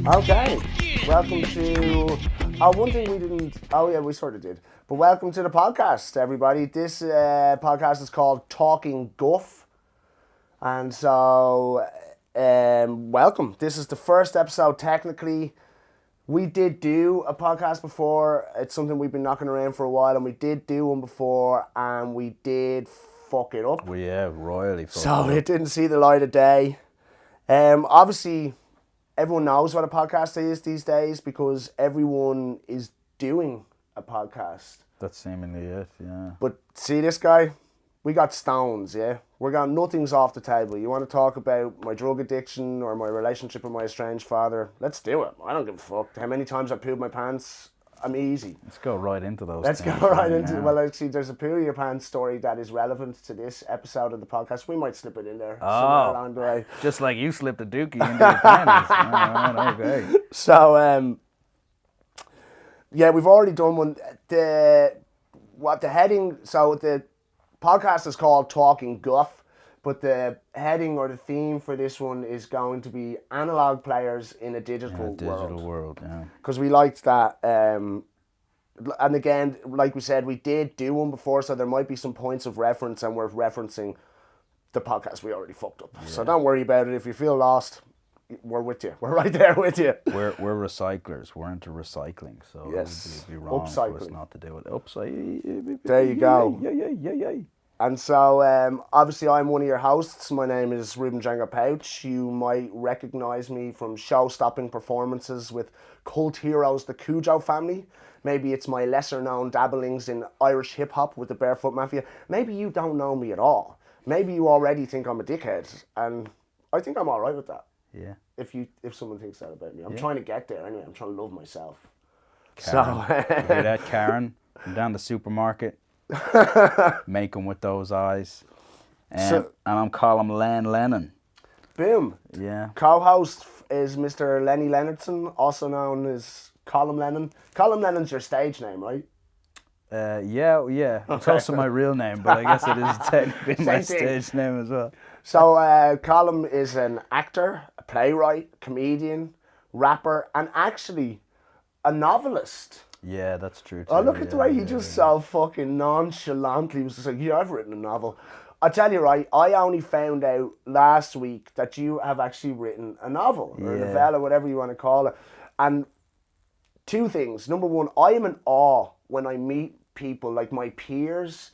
Okay, welcome to. One thing we didn't. Oh yeah, we sort of did. But welcome to the podcast, everybody. This podcast is called Talkin Guff, and so welcome. This is the first episode. Technically, we did do a podcast before. It's something we've been knocking around for a while, and we did do one before, and we did fuck it up. Well, yeah, royally fucked So up. it didn't see the light of day. Obviously, everyone knows what a podcast is these days because everyone is doing a podcast. That's seemingly it, yeah. But see this guy? We got stones, yeah? We're got nothing's off the table. You want to talk about my drug addiction or my relationship with my estranged father? Let's do it. I don't give a fuck. How many times I pooped my pants? I'm easy. Let's go right into those Let's things go right into now. Well, actually, there's a poo your pants story that is relevant to this episode of the podcast. We might slip it in there somewhere along the way. Just like you slipped a dookie into your panties. All right, okay. So, yeah, we've already done one. The heading, so the podcast is called Talkin Guff, but the heading or the theme for this one is going to be analog players in a digital world, yeah. because we liked that. And again, like we said, we did do one before, so there might be some points of reference, and we're referencing the podcast we already fucked up. Yeah. So don't worry about it. If you feel lost, we're with you. We're right there with you. We're recyclers. We're into recycling, so yes, it'd be wrong upcycling. for us not to do it. Upcycling. There you go. Yeah. And so, obviously, I'm one of your hosts. My name is Ruben Django Pouch. You might recognize me from show-stopping performances with cult heroes, the Cujo family. Maybe it's my lesser-known dabblings in Irish hip-hop with the Barefoot Mafia. Maybe you don't know me at all. Maybe you already think I'm a dickhead, and I think I'm all right with that. Yeah. If someone thinks that about me. I'm trying to get there anyway. I'm trying to love myself. Karen. You hear that, Karen? From down the supermarket. Make them with those eyes. And I'm Colin Lennon. Boom. Yeah. Co-host is Mr. Lenny Leonardson, also known as Colin Lennon. Colin Lennon's your stage name, right? Yeah. It's also my real name, but I guess it is technically my stage name as well. So Colin is an actor, a playwright, comedian, rapper, and actually a novelist. Yeah, that's true too. Oh, look at the way he just so fucking nonchalantly was just like, yeah, I've written a novel. I tell you, right, I only found out last week that you have actually written a novel, or a novella, whatever you want to call it. And two things. Number one, I am in awe when I meet people like my peers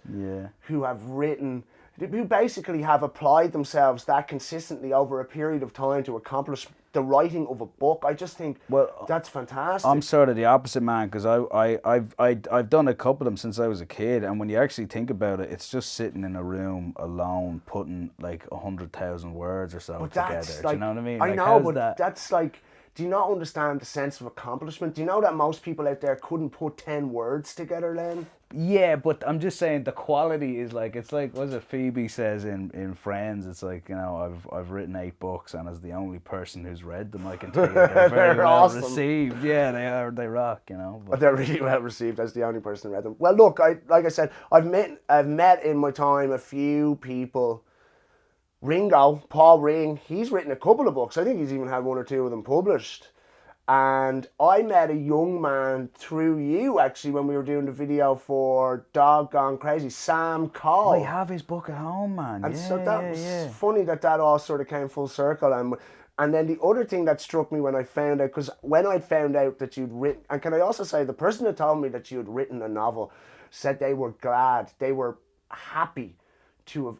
who have written, who basically have applied themselves that consistently over a period of time to accomplish the writing of a book. I just think that's fantastic. I'm sort of the opposite, man, because I've done a couple of them since I was a kid, and when you actually think about it, it's just sitting in a room alone, putting like 100,000 words or so together. Like, do you know what I mean? I like, know, but that's like, do you not understand the sense of accomplishment? Do you know that most people out there couldn't put 10 words together, Len? Yeah, but I'm just saying the quality is like, it's like, what is it Phoebe says in Friends, it's like, you know, I've written 8 books, and as the only person who's read them, I can tell you they're very well awesome. received. Yeah, they rock, you know. But they're really well received as the only person who read them. Well, look, like I said, I've met in my time a few people. Ringo, Paul Ring, he's written a couple of books. I think he's even had 1 or 2 of them published. And I met a young man through you, actually, when we were doing the video for Dog Gone Crazy, Sam Cole. I have his book at home, man. And so that was funny that all sort of came full circle. And then the other thing that struck me when I found out, because when I found out that you'd written, and can I also say, the person who told me that you had written a novel said they were glad, they were happy to have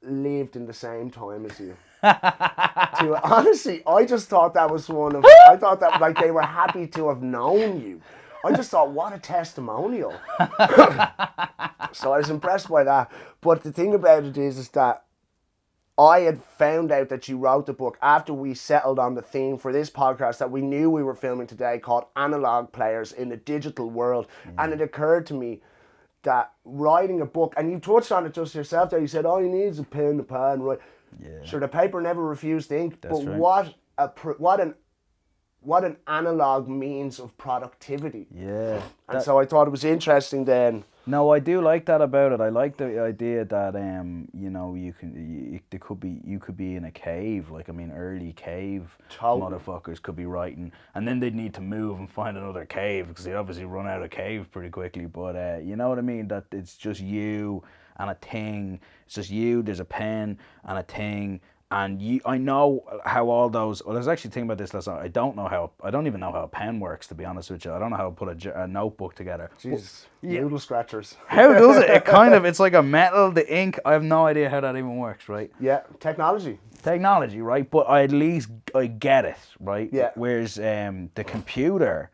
lived in the same time as you. Honestly, I just thought that was I thought that like they were happy to have known you. I just thought, what a testimonial. So I was impressed by that. But the thing about it is that I had found out that you wrote the book after we settled on the theme for this podcast that we knew we were filming today, called Analog Players in a Digital World. And it occurred to me that writing a book, and you touched on it just yourself there, you said all you need is a pen and a pad, right? Yeah. Sure, the paper never refused ink, but right. What an analog means of productivity. Yeah. And so I thought it was interesting then No, I do like that about it. I like the idea that you know, you could be in a cave. Like, I mean, early cave motherfuckers could be writing, and then they'd need to move and find another cave because they obviously run out of cave pretty quickly. But you know what I mean? That it's just you and a thing. It's just you. There's a pen and a thing. And I know how all those. Well, I was actually thinking about this last night. I don't even know how a pen works, to be honest with you. I don't know how to put a notebook together. Jesus, noodle scratchers. How does it? It's like a metal, the ink. I have no idea how that even works, right? Yeah, technology, right? But I get it, right? Yeah. Whereas the computer,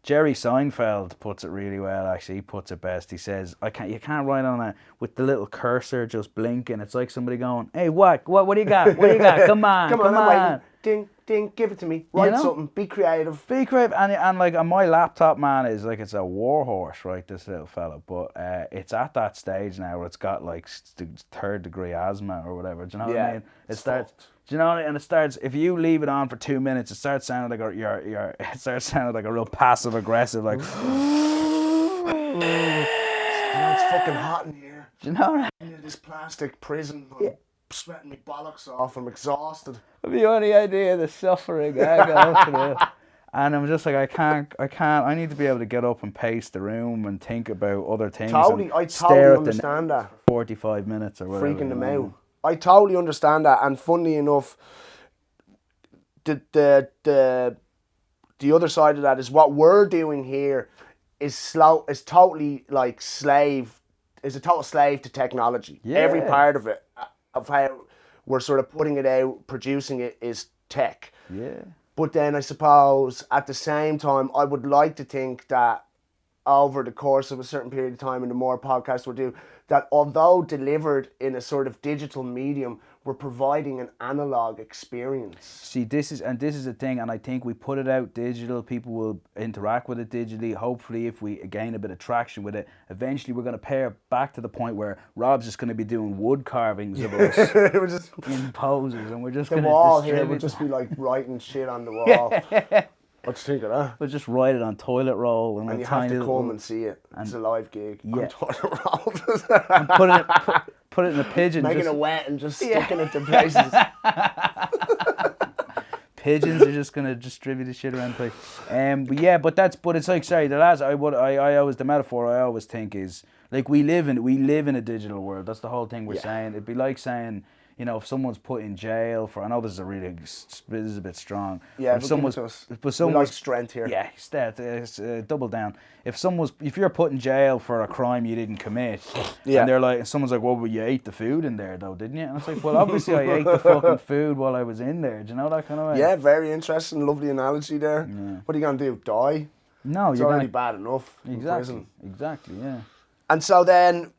Jerry Seinfeld puts it really well. Actually, he puts it best. He says, you can't write on it with the little cursor just blinking. It's like somebody going, "Hey, what do you got? What do you got? Come on, come on. I'm waiting. Ding, give it to me. Write something. Be creative. And like on my laptop, man, is like it's a war horse, right? This little fella, but it's at that stage now where it's got like third degree asthma or whatever. Do you know what I mean? It starts. Do you know what I mean? And it starts. If you leave it on for 2 minutes, it starts sounding like it starts sounding like a real passive aggressive, like. It's fucking hot in here. Do you know what I mean? This plastic prison. I'm sweating my bollocks off. I'm exhausted. The only idea the suffering I go through. And I'm just like, I can't, I need to be able to get up and pace the room and think about other things. I totally understand that. 45 minutes or whatever. Freaking them out. I totally understand that. And funnily enough, the other side of that is what we're doing here is totally like a total slave to technology. Yeah. Every part of it, of how we're sort of putting it out, producing it, is tech. Yeah. But then I suppose at the same time, I would like to think that over the course of a certain period of time, and the more podcasts we'll do, that although delivered in a sort of digital medium, we're providing an analog experience. See, this is the thing, and I think we put it out digital, people will interact with it digitally. Hopefully, if we gain a bit of traction with it, eventually we're going to pair back to the point where Rob's just going to be doing wood carvings of us in poses, and we're just going to wall here would just be like writing shit on the wall. What do you think of that? We'll just write it on toilet roll. And you have to come and see it. It's a live gig. Yeah. On toilet rolls. And put it in a pigeon. Making it wet and just sticking it to places. Pigeons are just going to distribute the shit around the place. But it's like, sorry, the metaphor I always think is, like, we live in a digital world. That's the whole thing we're saying. It'd be like saying, you know, if someone's put in jail for, I know this is a bit strong. Yeah, we like strength here. Yeah, double down. If you're put in jail for a crime you didn't commit, and they're like, someone's like, well, you ate the food in there though, didn't you? And it's like, well, obviously I ate the fucking food while I was in there. Do you know that kind of way? Yeah, very interesting, lovely analogy there. Yeah. What are you gonna do? Die? No, it's already bad enough in prison. Exactly, yeah. And so then,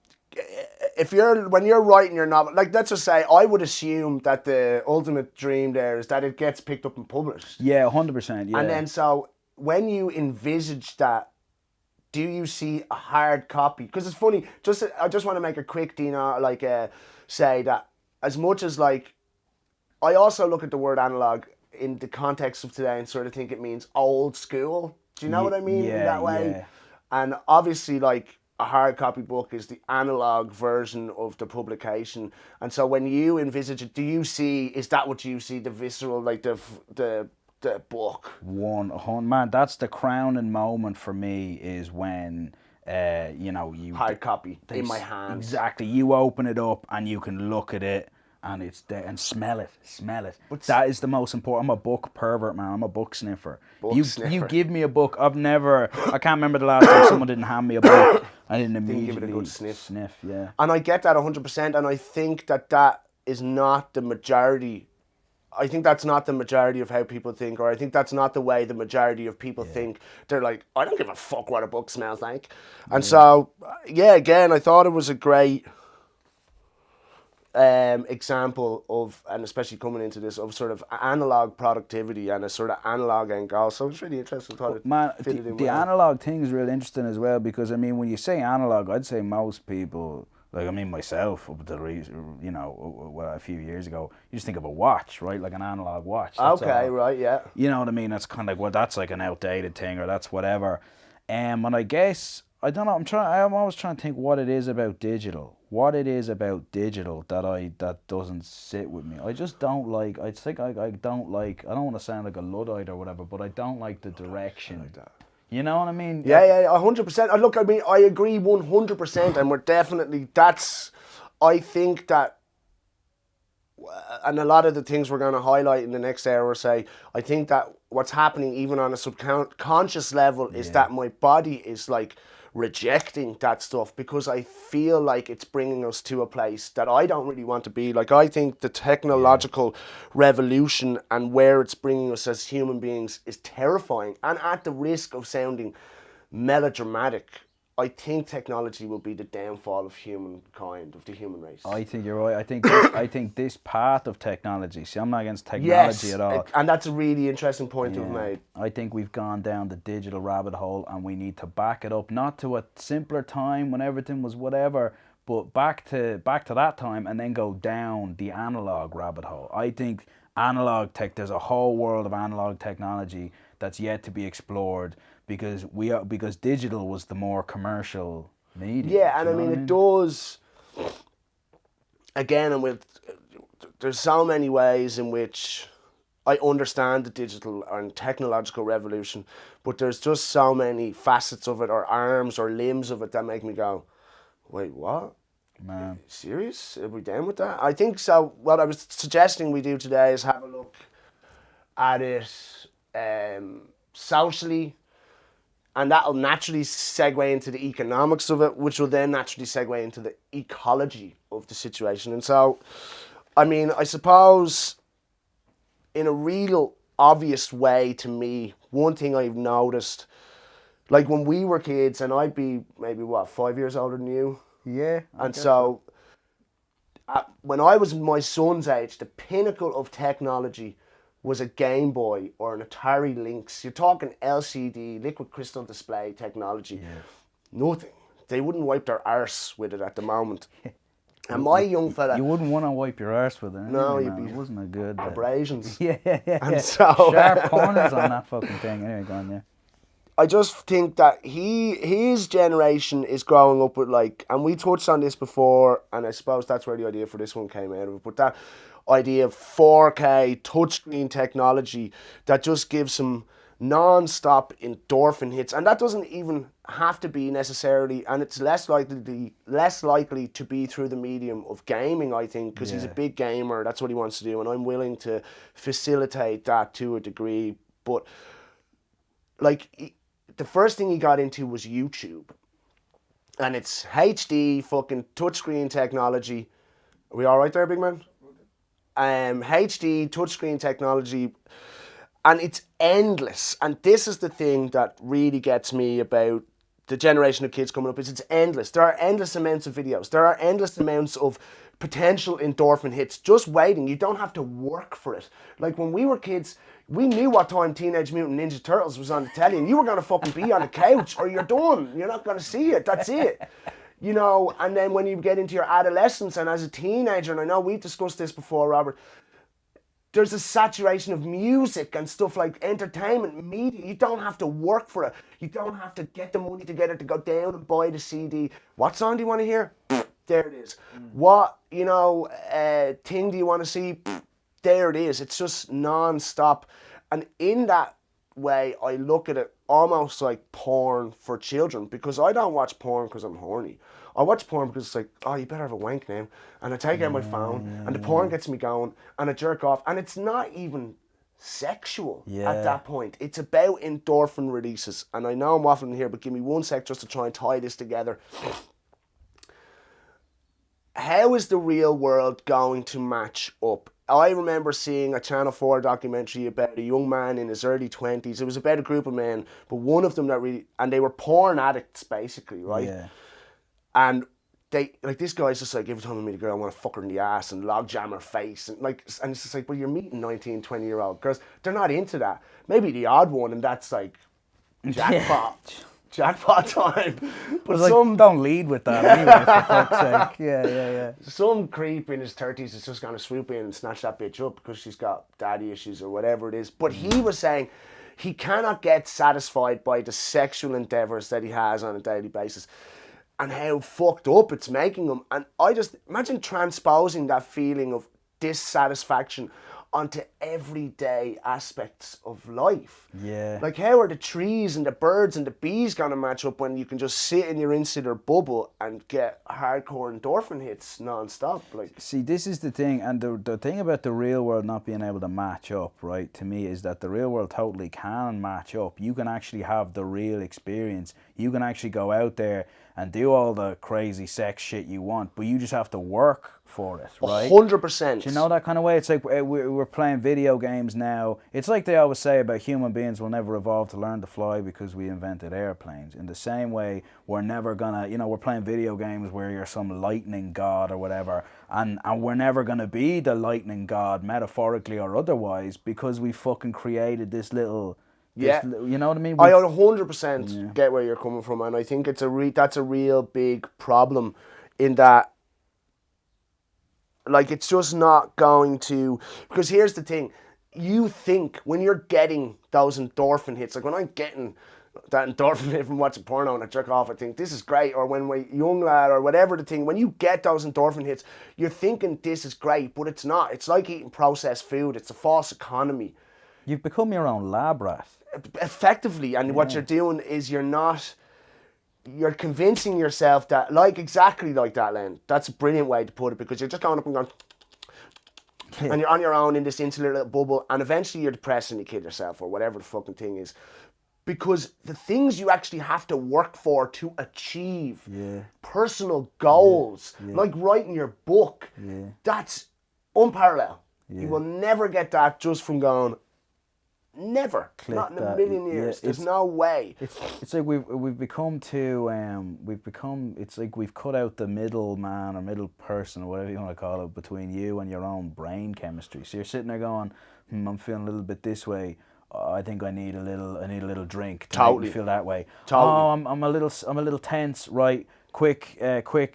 when you're writing your novel, like, let's just say, I would assume that the ultimate dream there is that it gets picked up and published. Yeah, 100%. Yeah. And then, so when you envisage that, do you see a hard copy? Because it's funny. I just want to make a quick, say that as much as, like, I also look at the word analog in the context of today and sort of think it means old school. Do you know what I mean in that way? Yeah. And obviously, like, a hard copy book is the analog version of the publication. And so when you envisage it, is that what you see, the visceral, like the book? Man, that's the crowning moment for me, is when, you... Hard copy, in my hand. Exactly. You open it up and you can look at it and it's there, and smell it. But that is the most important. I'm a book pervert, man. I'm a book sniffer. You give me a book. I can't remember the last time someone didn't hand me a book. I didn't immediately give it a good sniff. Yeah. And I get that 100%, and I think that is not the majority. I think that's not the majority of how people think, or I think that's not the way the majority of people think. They're like, I don't give a fuck what a book smells like. And so, again, I thought it was a great example of, and especially coming into this, of sort of analog productivity and a sort of analog end goal. So it's really interesting. The analog thing is really interesting as well, because I mean, when you say analog, I'd say most people, like, I mean, myself, up to a few years ago, you just think of a watch, right? Like an analog watch. Right, yeah. You know what I mean? That's kind of like, well, that's like an outdated thing, or that's whatever. And I guess I don't know. I'm always trying to think what it is about digital. What it is about digital that doesn't sit with me. I just don't like. I think I don't like. I don't want to sound like a luddite or whatever, but I don't like the direction. Like that. You know what I mean? Yeah, 100%. Look, I mean, I agree 100%, and we're definitely. I think that, and a lot of the things we're going to highlight in the next hour, say, I think that what's happening even on a subconscious level is that my body is like rejecting that stuff because I feel like it's bringing us to a place that I don't really want to be. Like, I think the technological revolution and where it's bringing us as human beings is terrifying, and at the risk of sounding melodramatic, I think technology will be the downfall of humankind, of the human race. I think you're right. I think this path of technology. See, I'm not against technology at all. And that's a really interesting point to have made. I think we've gone down the digital rabbit hole, and we need to back it up, not to a simpler time when everything was whatever, but back to that time, and then go down the analog rabbit hole. I think analog tech. There's a whole world of analog technology that's yet to be explored. Because digital was the more commercial medium. Yeah, and I mean, it does. Again, there's so many ways in which I understand the digital and technological revolution, but there's just so many facets of it, or arms or limbs of it, that make me go, wait, what? Man. Serious? Are we down with that? I think so. What I was suggesting we do today is have a look at it socially. And that'll naturally segue into the economics of it, which will then naturally segue into the ecology of the situation. And so, I mean, I suppose in a real obvious way to me, one thing I've noticed, like when we were kids, and I'd be maybe, 5 years older than you? Yeah. And so, when I was my son's age, the pinnacle of technology was a Game Boy or an Atari Lynx. You're talking LCD, liquid crystal display technology. Yeah. Nothing. They wouldn't wipe their arse with it at the moment. And my young fella... You wouldn't want to wipe your arse with it. No, you'd be... It wasn't a good... Abrasions. Yeah. And so... Sharp corners on that fucking thing. Anyway, go on, yeah. I just think that his generation is growing up with, like... And we touched on this before, and I suppose that's where the idea for this one came out of it. But that idea of 4K touchscreen technology that just gives him non-stop endorphin hits, and that doesn't even have to be necessarily, and it's less likely to be through the medium of gaming, I think, because he's a big gamer. That's what he wants to do, and I'm willing to facilitate that to a degree. But like, the first thing he got into was YouTube, and it's HD fucking touchscreen technology. Are we all right there, big man? HD touchscreen technology, and it's endless. And this is the thing that really gets me about the generation of kids coming up, is it's endless. There are endless amounts of videos. There are endless amounts of potential endorphin hits just waiting. You don't have to work for it. Like when we were kids, we knew what time Teenage Mutant Ninja Turtles was on the telly, and you were going to fucking be on the couch or you're done. You're not going to see it. That's it. You know, and then when you get into your adolescence and as a teenager, and I know we've discussed this before, Robert, there's a saturation of music and stuff like entertainment, media. You don't have to work for it. You don't have to get the money together to go down and buy the CD. What song do you want to hear? There it is. What, thing do you want to see? There it is. It's just non-stop. And in that way, I look at it almost like porn for children, because I don't watch porn because I'm horny. I watch porn because it's like, oh, you better have a wank now. And I take out my phone, and the porn gets me going, and I jerk off. And it's not even sexual at that point. It's about endorphin releases. And I know I'm waffling here, but give me 1 sec just to try and tie this together. How is the real world going to match up? I remember seeing a Channel 4 documentary about a young man in his early 20s. It was about a group of men, but one of them and they were porn addicts, basically, right? Yeah. And this guy's just like, every time I meet a girl, I want to fuck her in the ass and log jam her face. And it's just like, well, you're meeting 19, 20-year-old girls. They're not into that. Maybe the odd one, and that's like, jackpot. Jackpot time. But don't lead with that anyway, for fuck's sake. Yeah. Some creep in his 30s is just going to swoop in and snatch that bitch up because she's got daddy issues or whatever it is. But he was saying, He cannot get satisfied by the sexual endeavours that he has on a daily basis and how fucked up it's making him. And I just imagine transposing that feeling of dissatisfaction onto everyday aspects of life. Yeah. Like, how are the trees and the birds and the bees going to match up when you can just sit in your insular bubble and get hardcore endorphin hits non-stop? Like, see, this is the thing, and the thing about the real world not being able to match up, right, to me, is that the real world totally can match up. You can actually have the real experience. You can actually go out there and do all the crazy sex shit you want, but you just have to work for it, right? 100%. Do you know that kind of way? It's like we're playing video games now. It's like they always say about human beings will never evolve to learn to fly because we invented airplanes. In the same way, we're never gonna, we're playing video games where you're some lightning god or whatever, and we're never gonna be the lightning god, metaphorically or otherwise, because we fucking created this little... Yeah, you know what I mean? I 100% get where you're coming from, and I think it's that's a real big problem in that, like, it's just not going to, because here's the thing, you think when you're getting those endorphin hits, like when I'm getting that endorphin hit from watching porno and I jerk off, I think this is great, or when we're young lad or whatever the thing, when you get those endorphin hits, you're thinking this is great, but it's not. It's like eating processed food. It's a false economy. You've become your own lab rat. Effectively, and what you're doing is you're convincing yourself that, like, exactly like that, Len. That's a brilliant way to put it, because you're just going up and going, and you're on your own in this insular little bubble, and eventually you're depressed and you kill yourself or whatever the fucking thing is. Because the things you actually have to work for to achieve, personal goals, like writing your book, that's unparalleled. You will never get that just from going, never. Not in a million years. There's no way. It's like we've become too it's like we've cut out the middleman or middle person or whatever you want to call it between you and your own brain chemistry. So you're sitting there going, I'm feeling a little bit this way. I think I need a little drink to make me feel that way. Totally. I'm a little tense, right? Quick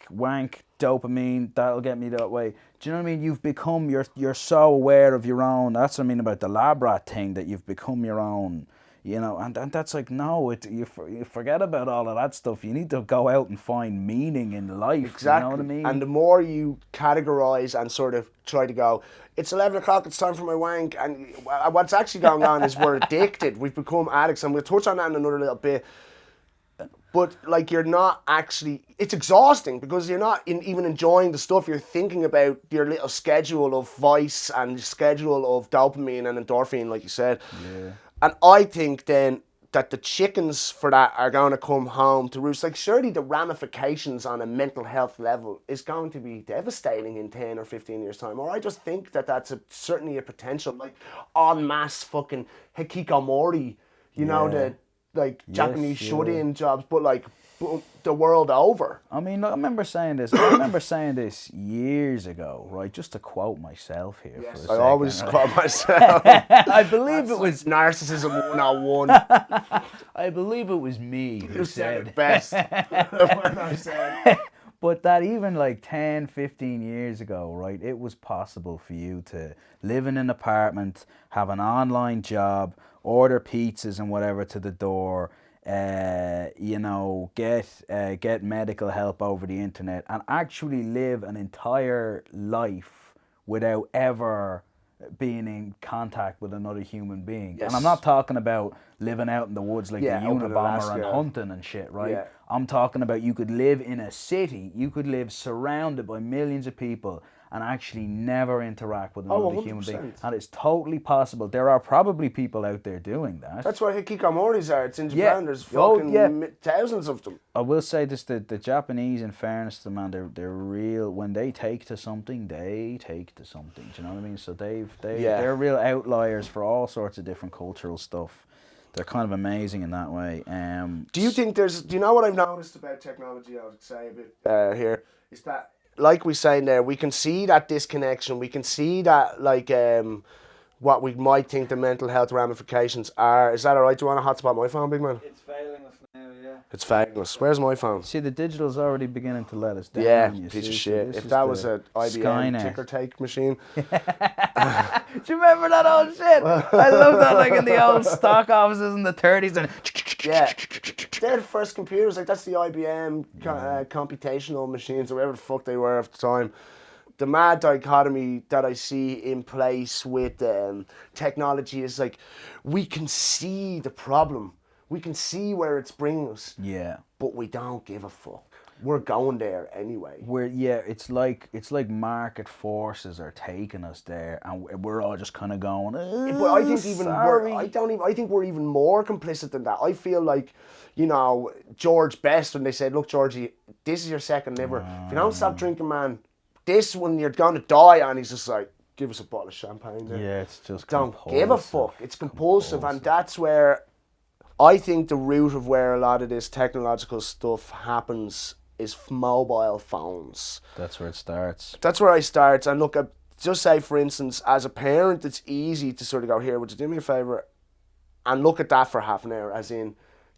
wank, dopamine, that'll get me that way. Do you know what I mean? You've become, you're so aware of your own, that's what I mean about the lab rat thing, that you've become your own, and that's like, no, you forget about all of that stuff. You need to go out and find meaning in life. Exactly. You know what I mean? And the more you categorize and sort of try to go, it's 11 o'clock, it's time for my wank, and what's actually going on is we're addicted. We've become addicts, and we'll touch on that in another little bit. But, like, you're not actually... It's exhausting because you're not even enjoying the stuff. You're thinking about your little schedule of vice and schedule of dopamine and endorphin, like you said. Yeah. And I think then that the chickens for that are going to come home to roost. Like, surely the ramifications on a mental health level is going to be devastating in 10 or 15 years' time. Or I just think that that's certainly a potential. Like, en masse fucking hikikomori, the... like, Japanese shut-in jobs, but, like, the world over. I mean, I remember saying this. I remember saying this years ago, right? Just to quote myself here. Yes, for a I second, always right? quote myself. I believe That's it was narcissism 101. I believe it was me who You said it best. When I said. But that even like 10, 15 years ago, right, it was possible for you to live in an apartment, have an online job, order pizzas and whatever to the door, get medical help over the internet, and actually live an entire life without ever being in contact with another human being. Yes. And I'm not talking about living out in the woods like the Unabomber Alaska. and hunting and shit, right? Yeah. I'm talking about you could live in a city, you could live surrounded by millions of people and actually never interact with another human being. And it's totally possible. There are probably people out there doing that. That's what hikikomoris are. It's in Japan. There's fucking thousands of them. I will say this, the Japanese, in fairness to them, man, they're real. When they take to something, they take to something. Do you know what I mean? So they're real outliers for all sorts of different cultural stuff. They're kind of amazing in that way. Do you think do you know what I've noticed about technology, I would say a bit here, is that, like we saying there, we can see that disconnection. We can see that, like, what we might think the mental health ramifications are. Is that all right? Do you want to hotspot my phone, big man? It's failing us now, yeah. It's fabulous. Where's my phone? See, the digital's already beginning to let us down. Yeah, you piece of see. shit. So If that was an IBM Skynet. ticker tape machine. Do you remember that old shit? I love that, like in the old stock offices in the 30s. And Yeah. They're the first computers. Like, that's the IBM computational machines or whatever the fuck they were at the time. The mad dichotomy that I see in place with technology is like, we can see the problem. We can see where it's bringing us. Yeah. But we don't give a fuck. We're going there anyway. It's like market forces are taking us there, and we're all just kind of going. But I think I think we're even more complicit than that. I feel like, you know, George Best, when they said, "Look, Georgie, this is your second liver. If you don't stop drinking, man, this one you're gonna die." And he's just like, "Give us a bottle of champagne." Then. Yeah, it's just don't give a fuck. It's compulsive, and that's where I think the root of where a lot of this technological stuff happens is mobile phones. That's where it starts. That's where I start. And look, just say, for instance, as a parent, it's easy to sort of go, "Here, would you do me a favour?" And look at that for half an hour, as in,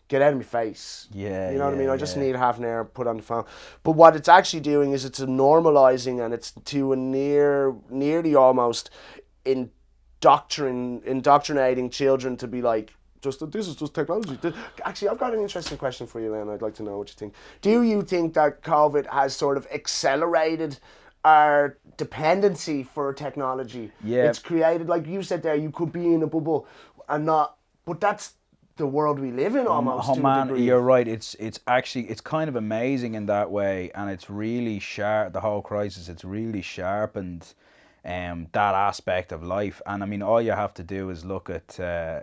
get out of my face. Yeah, you know what I mean? I just need half an hour put on the phone. But what it's actually doing is it's normalising, and it's to a nearly almost indoctrinating children to be like, this is just technology. Actually, I've got an interesting question for you, Len. I'd like to know what you think. Do you think that COVID has sort of accelerated our dependency for technology? Yeah. It's created, like you said there, you could be in a bubble and not, but that's the world we live in almost. Oh man, you're right. It's actually, it's kind of amazing in that way, and it's really sharp. The whole crisis, it's really sharpened that aspect of life. And I mean, all you have to do is look at the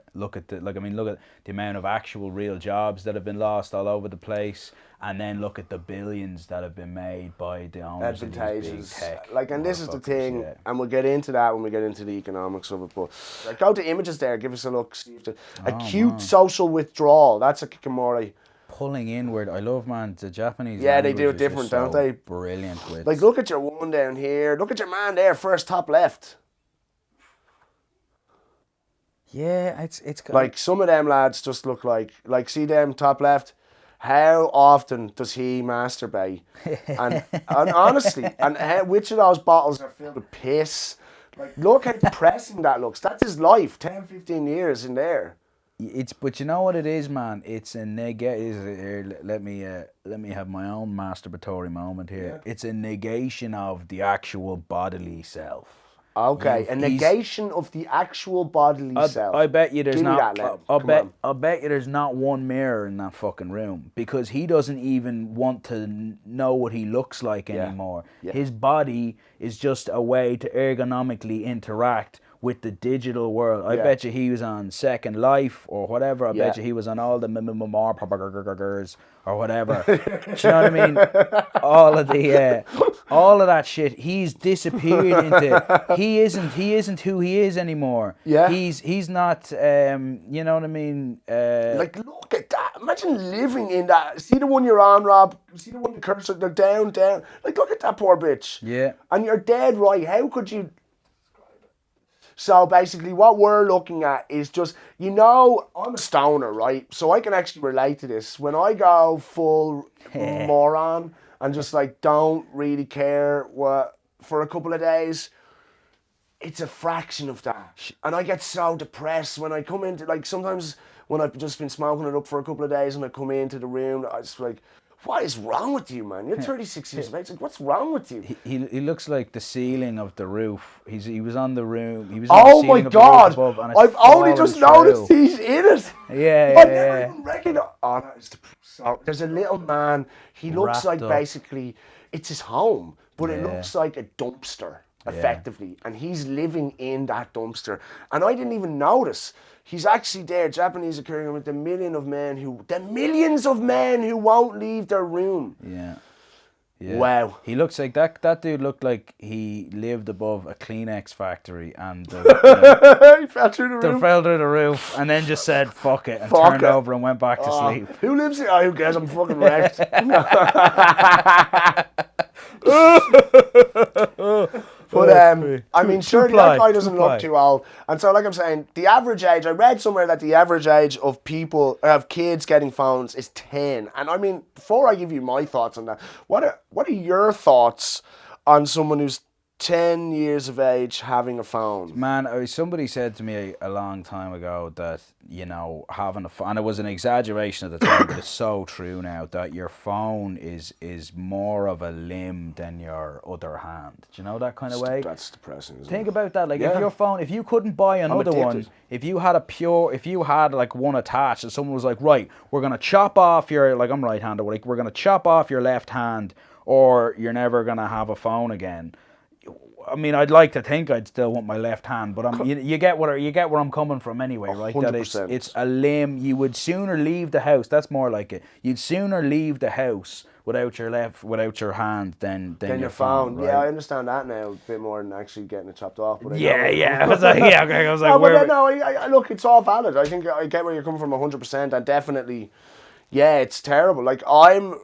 amount of actual real jobs that have been lost all over the place, and then look at the billions that have been made by the owners of these big tech. And this is the thing, and we'll get into that when we get into the economics of it. But go to images there, give us a look. Acute social withdrawal. That's a Kikamori. Pulling inward. I love, man, the Japanese. Yeah, they do it different, don't they? Brilliant with. Like, look at your woman down here. Look at your man there, first top left. Yeah, it's like some of them lads just look like see them top left. How often does he masturbate? and honestly, which of those bottles are filled with piss? Like, look how depressing that looks. That's his life, 10, 15 years in there. But you know what it is, man. It's a let me have my own masturbatory moment here. Yeah. It's a negation of the actual bodily self. Okay, a negation of the actual bodily self. I bet you there's not. I'll bet you there's not one mirror in that fucking room, because he doesn't even want to know what he looks like anymore. Yeah. His body is just a way to ergonomically interact with the digital world. I bet you he was on Second Life or whatever. I bet you he was on all the MMORPGs or whatever. Do you know what I mean? All of that shit. He's disappeared into. He isn't who he is anymore. Yeah. He's not. You know what I mean? Like, look at that. Imagine living in that. See the one you're on, Rob. See the one the cursor. They're down. Like, look at that poor bitch. Yeah. And you're dead right. How could you? So basically what we're looking at is just, you know, I'm a stoner, right? So I can actually relate to this. When I go full moron and just like don't really care what for a couple of days, it's a fraction of that. And I get so depressed when I come into, like, sometimes when I've just been smoking it up for a couple of days and I come into the room, I just like, what is wrong with you, man? You're 36 years of age. Like, what's wrong with you? He looks like the ceiling of the roof. He was on the room. He was. Oh my God! Above, I've only just noticed he's in it. Yeah. I never even recognize. Oh, that is there's a little man. He looks like basically it's his home, but it looks like a dumpster effectively, and he's living in that dumpster. And I didn't even notice. He's actually there. Japanese occurring with the millions of men who won't leave their room. Yeah. Wow. He looks like that dude looked like he lived above a Kleenex factory and he fell through the roof and then just said fuck it and turned over and went back to sleep. Who lives here? Oh, who cares? I'm fucking wrecked. But I mean, surely that guy doesn't look too old. And so, like I'm saying, the average age, I read somewhere that the average age of kids getting phones is 10. And I mean, before I give you my thoughts on that, what are your thoughts on someone who's 10 years of age having a phone? Man, somebody said to me a long time ago that, you know, having a phone, and it was an exaggeration at the time, but it's so true now, that your phone is more of a limb than your other hand. Do you know that kind of way? That's depressing, isn't Think it? about that. Like, if your phone, if you couldn't buy another one, if you had like one attached and someone was like, right, we're going to chop off your, like I'm right-handed, like we're going to chop off your left hand or you're never going to have a phone again. I mean, I'd like to think I'd still want my left hand, but you get where I'm coming from anyway, right? 100%. That it's a limb. You would sooner leave the house. That's more like it. You'd sooner leave the house without your hand than your phone. Right? Yeah, I understand that now a bit more than actually getting it chopped off. But yeah. I was like, yeah, okay. I was like, I look, it's all valid. I think I get where you're coming from 100%, and definitely, yeah, it's terrible. Like I'm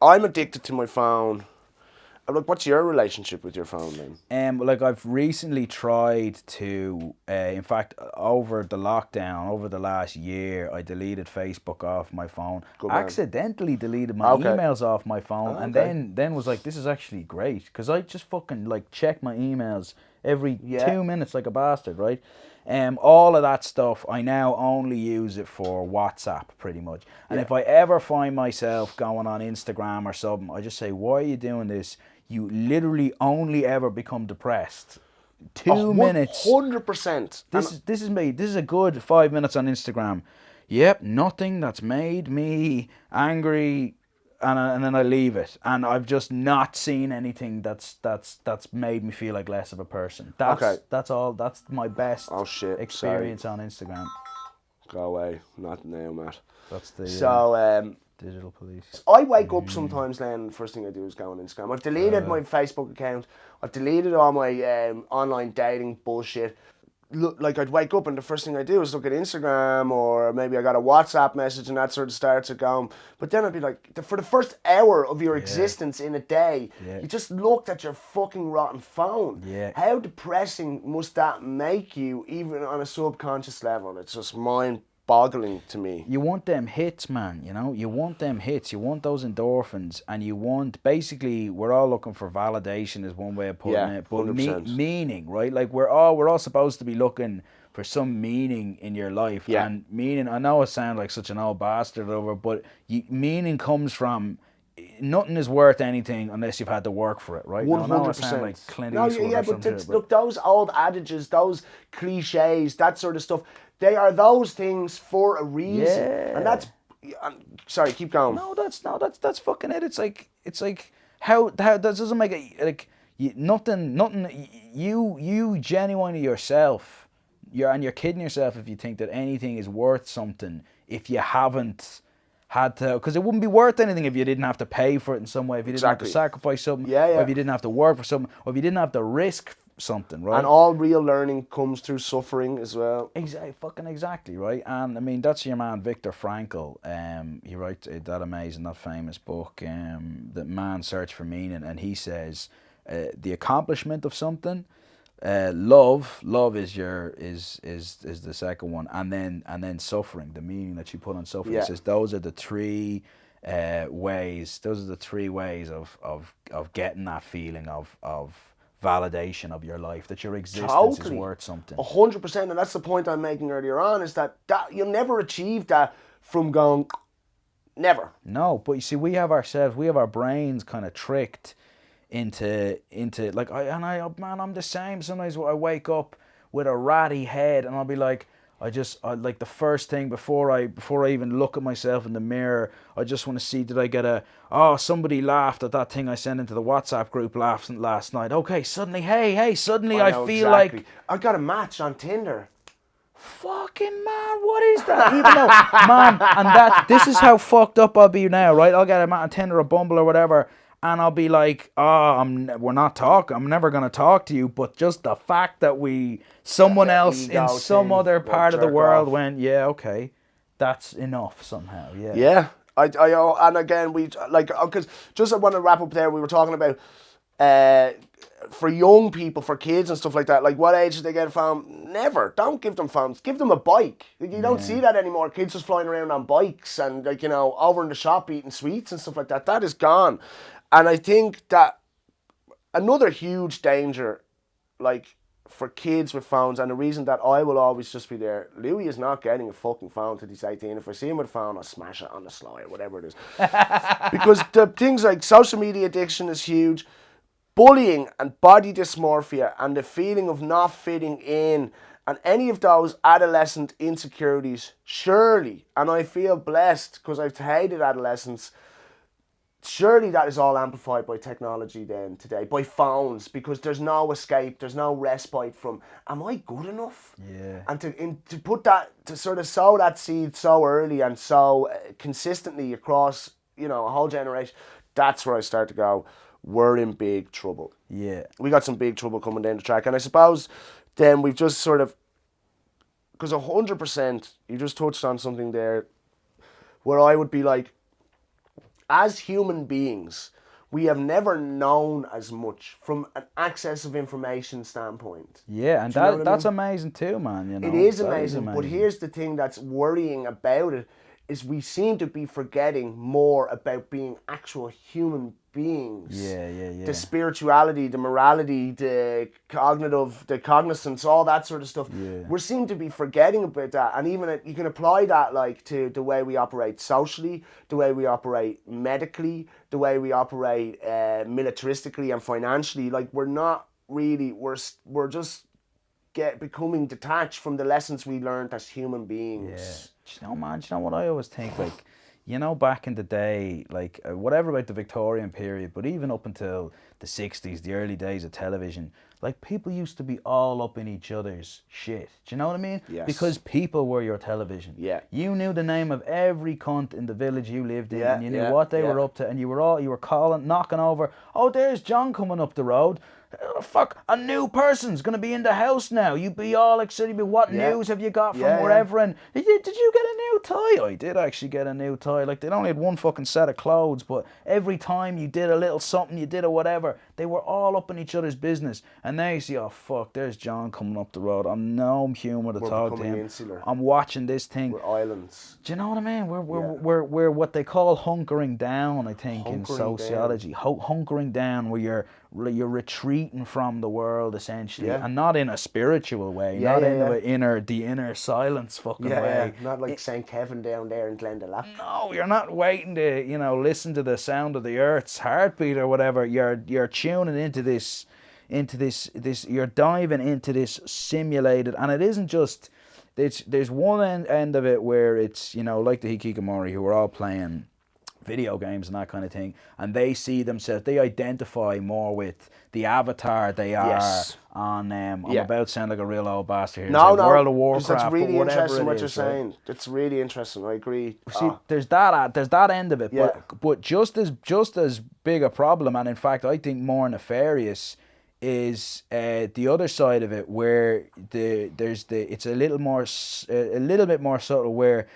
addicted to my phone. Look, what's your relationship with your phone then? Like I've recently tried to, in fact, over the lockdown, over the last year, I deleted Facebook off my phone. Accidentally deleted my emails off my phone, and then was like, this is actually great, because I just fucking like check my emails every 2 minutes like a bastard, right? All of that stuff, I now only use it for WhatsApp pretty much. And if I ever find myself going on Instagram or something, I just say, why are you doing this? You literally only ever become depressed. 2 minutes. 100%. This is me. This is a good 5 minutes on Instagram. Yep, nothing that's made me angry, and then I leave it. And I've just not seen anything that's made me feel like less of a person. That's all. That's my best experience on Instagram. Go away. Not now, Matt. That's the digital police. I wake up sometimes then, the first thing I do is go on Instagram. I've deleted my Facebook account. I've deleted all my online dating bullshit. Like I'd wake up and the first thing I do is look at Instagram, or maybe I got a WhatsApp message and that sort of starts it going. But then I'd be like, for the first hour of your existence in a day, you just looked at your fucking rotten phone. Yeah. How depressing must that make you, even on a subconscious level? It's just mind-boggling to me. You want them hits, man, you know? You want them hits. You want those endorphins, and you want, basically, we're all looking for validation is one way of putting it, but meaning, right? Like we're all supposed to be looking for some meaning in your life. And meaning, I know I sound like such an old bastard over, but meaning comes from, nothing is worth anything unless you've had to work for it, right? 100%. I know I sound like Clint Eastwood but look, those old adages, those cliches, that sort of stuff, they are those things for a reason. Yeah. And that's, sorry, keep going. No, that's fucking it. It's like how that doesn't make it like nothing. You genuinely yourself. You're kidding yourself if you think that anything is worth something if you haven't had to, because it wouldn't be worth anything if you didn't have to pay for it in some way, if you didn't have to sacrifice something, or if you didn't have to work for something, or if you didn't have to risk something, right? And all real learning comes through suffering as well. Exactly, right? And I mean, that's your man Viktor Frankl. He writes that amazing, that famous book, The Man's Search for Meaning, and he says the accomplishment of something, love is the second one, and then suffering, the meaning that you put on suffering. He says those are the three ways. Those are the three ways of getting that feeling of validation of your life, that your existence is worth something. 100%, and that's the point I'm making earlier on, is that you'll never achieve that from going, never. No, but you see, we have our brains kind of tricked into like, I'm the same. Sometimes I wake up with a ratty head and I'll be like, I like the first thing before I even look at myself in the mirror, I just want to see, did I get somebody laughed at that thing I sent into the WhatsApp group last night. Okay, suddenly, suddenly I feel like I got a match on Tinder. Fucking man, what is that? Even though, man, this is how fucked up I'll be now, right? I'll get a match on Tinder or Bumble or whatever, and I'll be like, we're not talking. I'm never gonna talk to you. But just the fact that someone else in some other part of the world went, yeah, okay, that's enough somehow. Yeah. Yeah. And again, we like, because just I want to wrap up there. We were talking about For young people, for kids and stuff like that, like what age did they get a phone? Never. Don't give them phones. Give them a bike. You don't see that anymore. Kids just flying around on bikes and like, you know, over in the shop eating sweets and stuff like that. That is gone. And I think that another huge danger, like for kids with phones, and the reason that I will always just be there, Louis is not getting a fucking phone till he's 18. If I see him with a phone, I'll smash it on the slide, whatever it is. Because the things like social media addiction is huge. Bullying and body dysmorphia and the feeling of not fitting in and any of those adolescent insecurities, surely, and I feel blessed because I've hated adolescence, surely that is all amplified by technology then today, by phones, because there's no escape, there's no respite from, am I good enough? Yeah. And to put that, to sort of sow that seed so early and so consistently across, you know, a whole generation, that's where I start to go, we're in big trouble. Yeah. We got some big trouble coming down the track. And I suppose then we've just sort of, because 100%, you just touched on something there where I would be like, as human beings, we have never known as much from an access of information standpoint. Yeah, and that's amazing too, man. You know, it is amazing, but here's the thing that's worrying about it, is we seem to be forgetting more about being actual human beings. Yeah. The spirituality, the morality, the cognitive, the cognizance, all that sort of stuff. Yeah. We seem to be forgetting about that. And even you can apply that like to the way we operate socially, the way we operate medically, the way we operate militaristically and financially. Like we're not really, we're just becoming detached from the lessons we learned as human beings. Yeah. You know, man, you know what I always think, like, you know, back in the day, like, whatever about the Victorian period, but even up until the 60s, the early days of television, like, people used to be all up in each other's shit. Do you know what I mean? Yes. Because people were your television. Yeah. You knew the name of every cunt in the village you lived in, Yeah, and you knew what they were up to, and you were calling, knocking over, oh, there's John coming up the road. Oh, fuck, a new person's going to be in the house now. You'd be all excited. What news have you got from wherever? And did you get a new tie? I did actually get a new tie. Like, they only had one fucking set of clothes, but every time you did a little something, you did a whatever, they were all up in each other's business. And now you see, oh, fuck, there's John coming up the road. I'm no humour to talk to him. Insular. I'm watching this thing. We're islands. Do you know what I mean? We're what they call hunkering down, I think, in sociology. Hunkering down, where you're retreating from the world essentially, and not in a spiritual way, not in the inner silence fucking way. Not like St. Kevin down there in Glendalough. No, you're not waiting to, you know, listen to the sound of the earth's heartbeat or whatever. You're tuning into this, you're diving into this simulated, and it isn't just. There's one end of it where it's, you know, like the hikikomori, who are all playing video games and that kind of thing, and they see themselves, they identify more with the avatar they are on. I'm about to sound like a real old bastard here. No, World of Warcraft. That's really interesting what you're saying. It's really interesting. I agree. See, there's that end of it, but just as big a problem, and in fact I think more nefarious, is the other side of it, where it's a little bit more subtle, where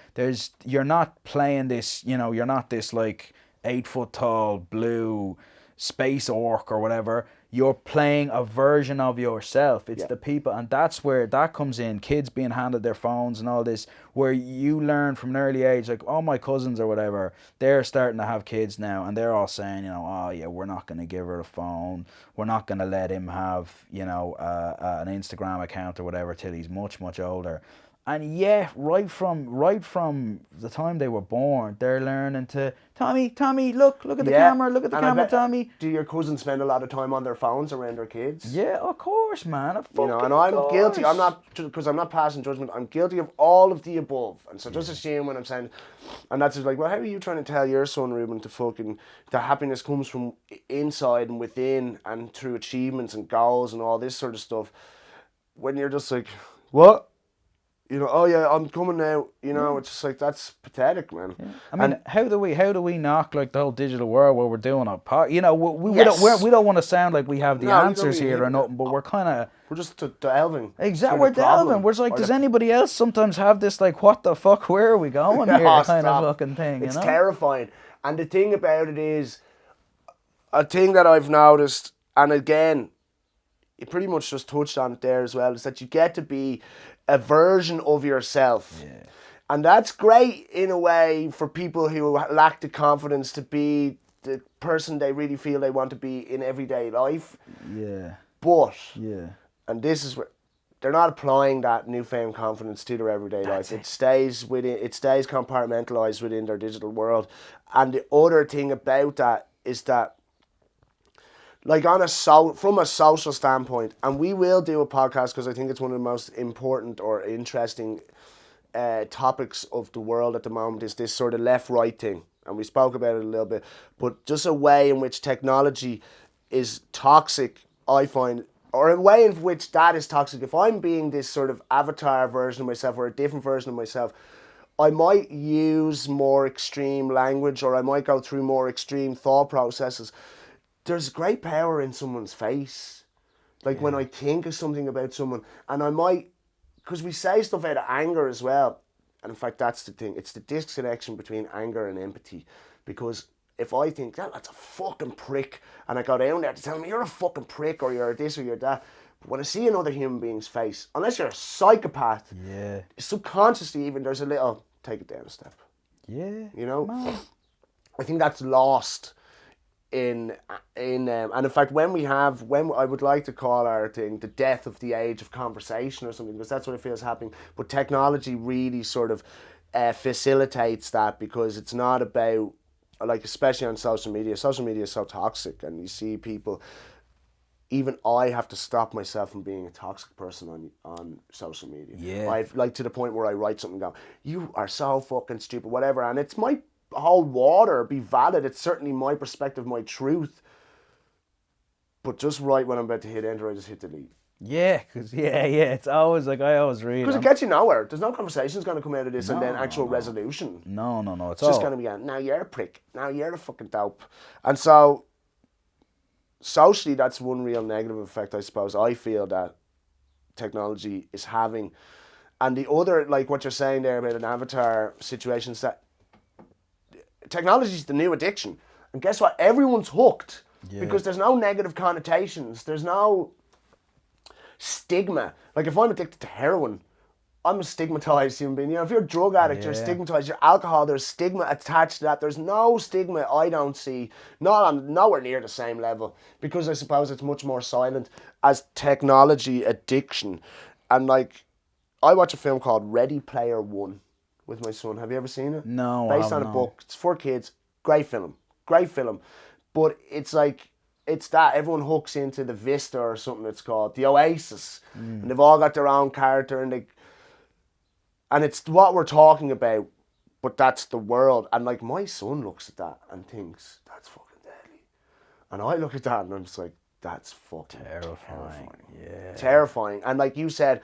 you're not playing this, you know, you're not this like 8 foot tall blue space orc or whatever. You're playing a version of yourself. It's the people, and that's where that comes in. Kids being handed their phones and all this, where you learn from an early age, like, all my cousins or whatever, they're starting to have kids now, and they're all saying, you know, oh yeah, we're not going to give her a phone. We're not going to let him have, you know, an Instagram account or whatever till he's much, much older. And yeah, right from the time they were born, they're learning to, Tommy, look at the camera, look at the camera, Tommy. Do your cousins spend a lot of time on their phones around their kids? Yeah, of course, man. You know, and I'm guilty. I'm not, because I'm not passing judgment. I'm guilty of all of the above. And so just assume when I'm saying, and that's just like, well, how are you trying to tell your son, Ruben, the happiness comes from inside and within and through achievements and goals and all this sort of stuff, when you're just like, what? You know, oh yeah, I'm coming now. You know, it's just like, that's pathetic, man. Yeah. I mean, how do we knock like the whole digital world where we're doing a part? You know, we don't want to sound like we have the answers here or nothing, but we're just delving. Exactly, we're delving. We're just like, does anybody else sometimes have this like, what the fuck? Where are we going here? Kind of fucking thing. It's you know? Terrifying. And the thing about it is, a thing that I've noticed, and again, you pretty much just touched on it there as well, is that you get to be a version of yourself. Yeah. And that's great in a way for people who lack the confidence to be the person they really feel they want to be in everyday life. Yeah. But, Yeah. and this is where they're not applying that newfound confidence to their everyday life. It stays compartmentalized within their digital world. And the other thing about that is that, like from a social standpoint, and we will do a podcast because I think it's one of the most important or interesting topics of the world at the moment, is this sort of left-right thing. And we spoke about it a little bit, but just a way in which technology is toxic, I find, or a way in which that is toxic. If I'm being this sort of avatar version of myself or a different version of myself, I might use more extreme language, or I might go through more extreme thought processes. There's great power in someone's face. Like when I think of something about someone, and I might, because we say stuff out of anger as well. And in fact, that's the thing. It's the disconnection between anger and empathy. Because if I think, that's a fucking prick, and I go down there to tell him, you're a fucking prick, or you're this, or you're that. But when I see another human being's face, unless you're a psychopath, subconsciously even, there's a little, take it down a step. Yeah. You know? Man. I think that's lost and in fact, when I would like to call our thing the death of the age of conversation or something, because that's what it feels happening. But technology really sort of facilitates that, because it's not about, like, especially on social media is so toxic, and you see people, even I have to stop myself from being a toxic person on social media. Yeah. I've, like, to the point where I write something and go, you are so fucking stupid, whatever, and it's my hold water, be valid, it's certainly my perspective, my truth, but just right when I'm about to hit enter, I just hit delete. Yeah, because it's always like, I always read, because it gets you nowhere. There's no conversation's going to come out of this, and then actual resolution. No, it's just going to be now you're a prick, now you're a fucking dope. And so socially, that's one real negative effect, I suppose, I feel that technology is having. And the other, like what you're saying there about an avatar situation, is that technology is the new addiction. And guess what? Everyone's hooked. Yeah. Because there's no negative connotations. There's no stigma. Like, if I'm addicted to heroin, I'm a stigmatized human being. You know, if you're a drug addict, you're stigmatized. You're alcohol, there's stigma attached to that. There's no stigma I don't see, nowhere near the same level, because I suppose it's much more silent as technology addiction. And, like, I watch a film called Ready Player One with my son. Have you ever seen it? No. Based on a book. It's for kids. Great film. But it's like, it's that everyone hooks into the Vista or something it's called, the Oasis. And they've all got their own character, and it's what we're talking about, but that's the world. And, like, my son looks at that and thinks, that's fucking deadly. And I look at that and I'm just like, that's fucking terrifying. Yeah. Terrifying. And like you said,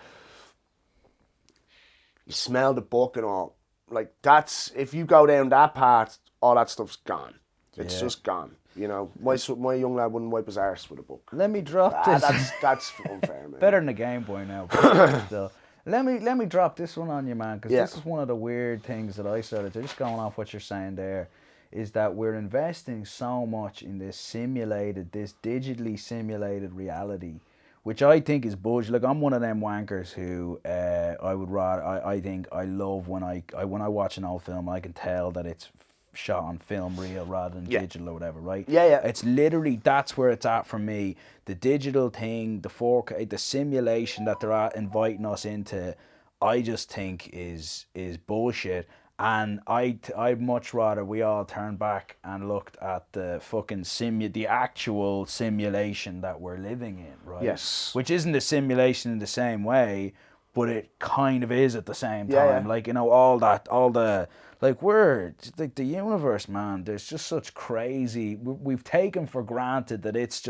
you smell the book and all. Like, that's, if you go down that path, all that stuff's gone. It's just gone. You know, my young lad wouldn't wipe his arse with a book. Let me drop this. That's unfair, man. Better than the Game Boy now. But still. Let me drop this one on you, man, because this is one of the weird things that I started, just going off what you're saying there, is that we're investing so much in this digitally simulated reality, which I think is bullshit. Like, I'm one of them wankers who I think I love when I watch an old film, I can tell that it's shot on film reel rather than digital or whatever, right? Yeah. It's literally, that's where it's at for me. The digital thing, the 4K, the simulation that they're inviting us into, I just think is bullshit. And I'd much rather we all turned back and looked at the fucking the actual simulation that we're living in, right? Yes. Which isn't a simulation in the same way, but it kind of is at the same time. Yeah. Like, you know, all the like, we're like the universe, man. There's just such crazy. We've taken for granted that it's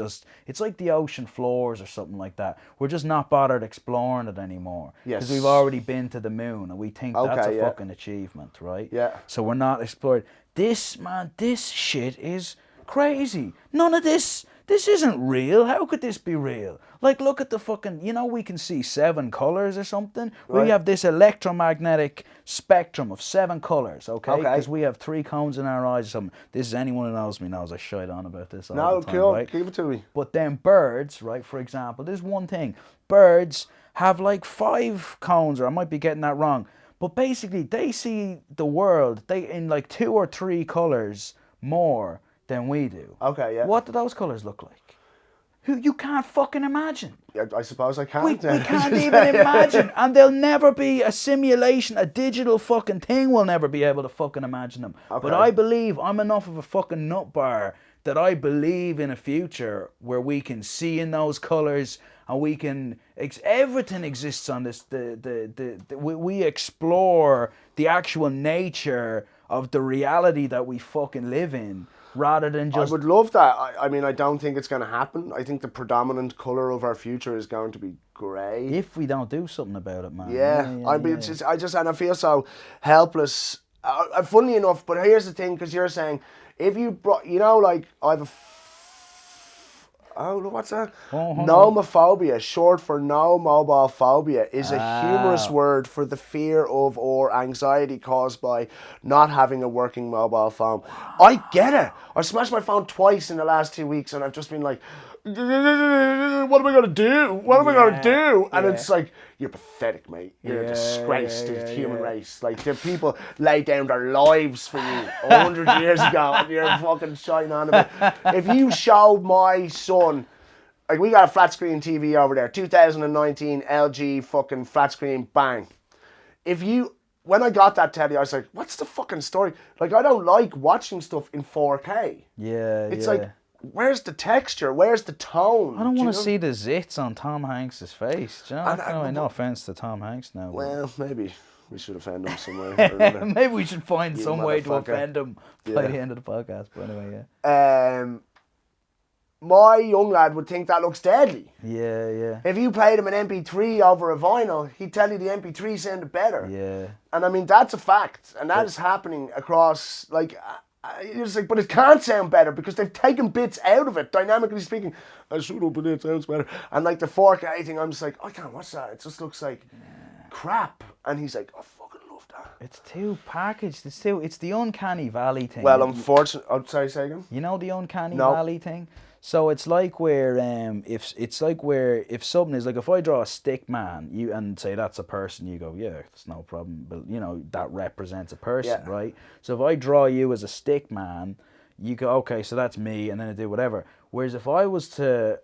like the ocean floors or something like that. We're just not bothered exploring it anymore. Yes. Because we've already been to the moon, and we think that's a fucking achievement, right? Yeah. So we're not exploring. This shit is crazy. None of this this isn't real. How could this be real? Like, look at the fucking, we can see 7 colours or something. Right. We have this electromagnetic spectrum of 7 colours, okay? Because we have 3 cones in our eyes or something. This is anyone who knows me knows I shite on about this all the time, cool. right? Give it to me. But then birds, right, for example, there's one thing. Birds have like 5 cones, or I might be getting that wrong. But basically, they see the world in like 2 or 3 colours more than we do. Okay, yeah. What do those colours look like? You can't fucking imagine. Yeah, I suppose I can't. We can't even imagine. And there'll never be a simulation, a digital fucking thing will never be able to fucking imagine them. Okay. But I believe I'm enough of a fucking nut bar that I believe in a future where we can see in those colours and we can... everything exists on this. We explore the actual nature of the reality that we fucking live in. Rather than just... I would love that. I mean, I don't think it's going to happen. I think the predominant colour of our future is going to be grey. If we don't do something about it, man. Yeah. And I feel so helpless. Funnily enough, but here's the thing, because you're saying, if you brought, like, I have what's that? Nomophobia, short for no mobile phobia, is a humorous word for the fear of or anxiety caused by not having a working mobile phone. I get it. I smashed my phone twice in the last 2 weeks, and I've just been like, what am I going to do? What am I going to do? And it's like, you're pathetic, mate. You're a disgrace to the human race. Like, the people laid down their lives for you 100 years ago, and you're fucking shining on a bit. If you showed my son, like, we got a flat screen TV over there, 2019 LG fucking flat screen, bang. When I got that telly, I was like, what's the fucking story? Like, I don't like watching stuff in 4K. Yeah, It's like, where's the texture? Where's the tone? I don't want to see the zits on Tom Hanks' face. Do you know? No offence to Tom Hanks now. Well, maybe we should offend him somewhere. Maybe we should find some way to offend him by the end of the podcast. But anyway, my young lad would think that looks deadly. Yeah. If you played him an MP3 over a vinyl, he'd tell you the MP3 sounded better. Yeah. And I mean, that's a fact. And that is happening across, like... It's like, but it can't sound better because they've taken bits out of it, dynamically speaking. I should up, but it sounds better. And like the 4K thing, I'm just like, I can't watch that. It just looks like crap. And he's like, I fucking love that. It's too packaged. It's the Uncanny Valley thing. Well, unfortunately, oh, sorry, say again. You know the Uncanny Valley thing? So it's like where if something is like, if I draw a stick man, and say that's a person, you go, yeah, it's no problem, but that represents a person, right? So if I draw you as a stick man, you go, okay, so that's me, and then I do whatever. Whereas if I was to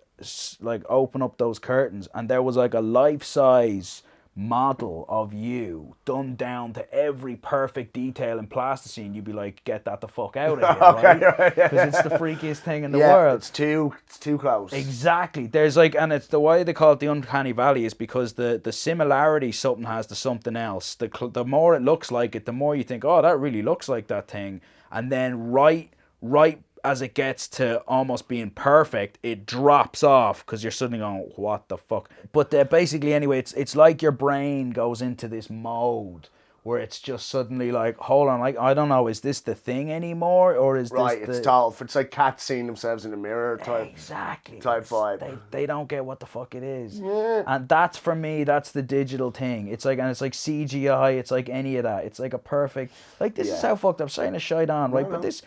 like open up those curtains and there was like a life-size model of you done down to every perfect detail in plasticine, you'd be like, get that the fuck out of here, right? Because it's the freakiest thing in the world. It's too close. Exactly. There's like, and it's the why they call it the Uncanny Valley is because the similarity something has to something else. The more it looks like it, the more you think, oh, that really looks like that thing. And then right as it gets to almost being perfect, it drops off because you're suddenly going, what the fuck? But basically, anyway, it's like your brain goes into this mode where it's just suddenly like, hold on, like, I don't know, is this the thing anymore, or is right? This it's tough. It's like cats seeing themselves in the mirror type. Exactly. Type vibe. They don't get what the fuck it is. Yeah. And that's, for me, that's the digital thing. It's like, and it's like CGI. It's like any of that. It's like a perfect. Like, this is how fucked up. I'm saying to shite on, right? But this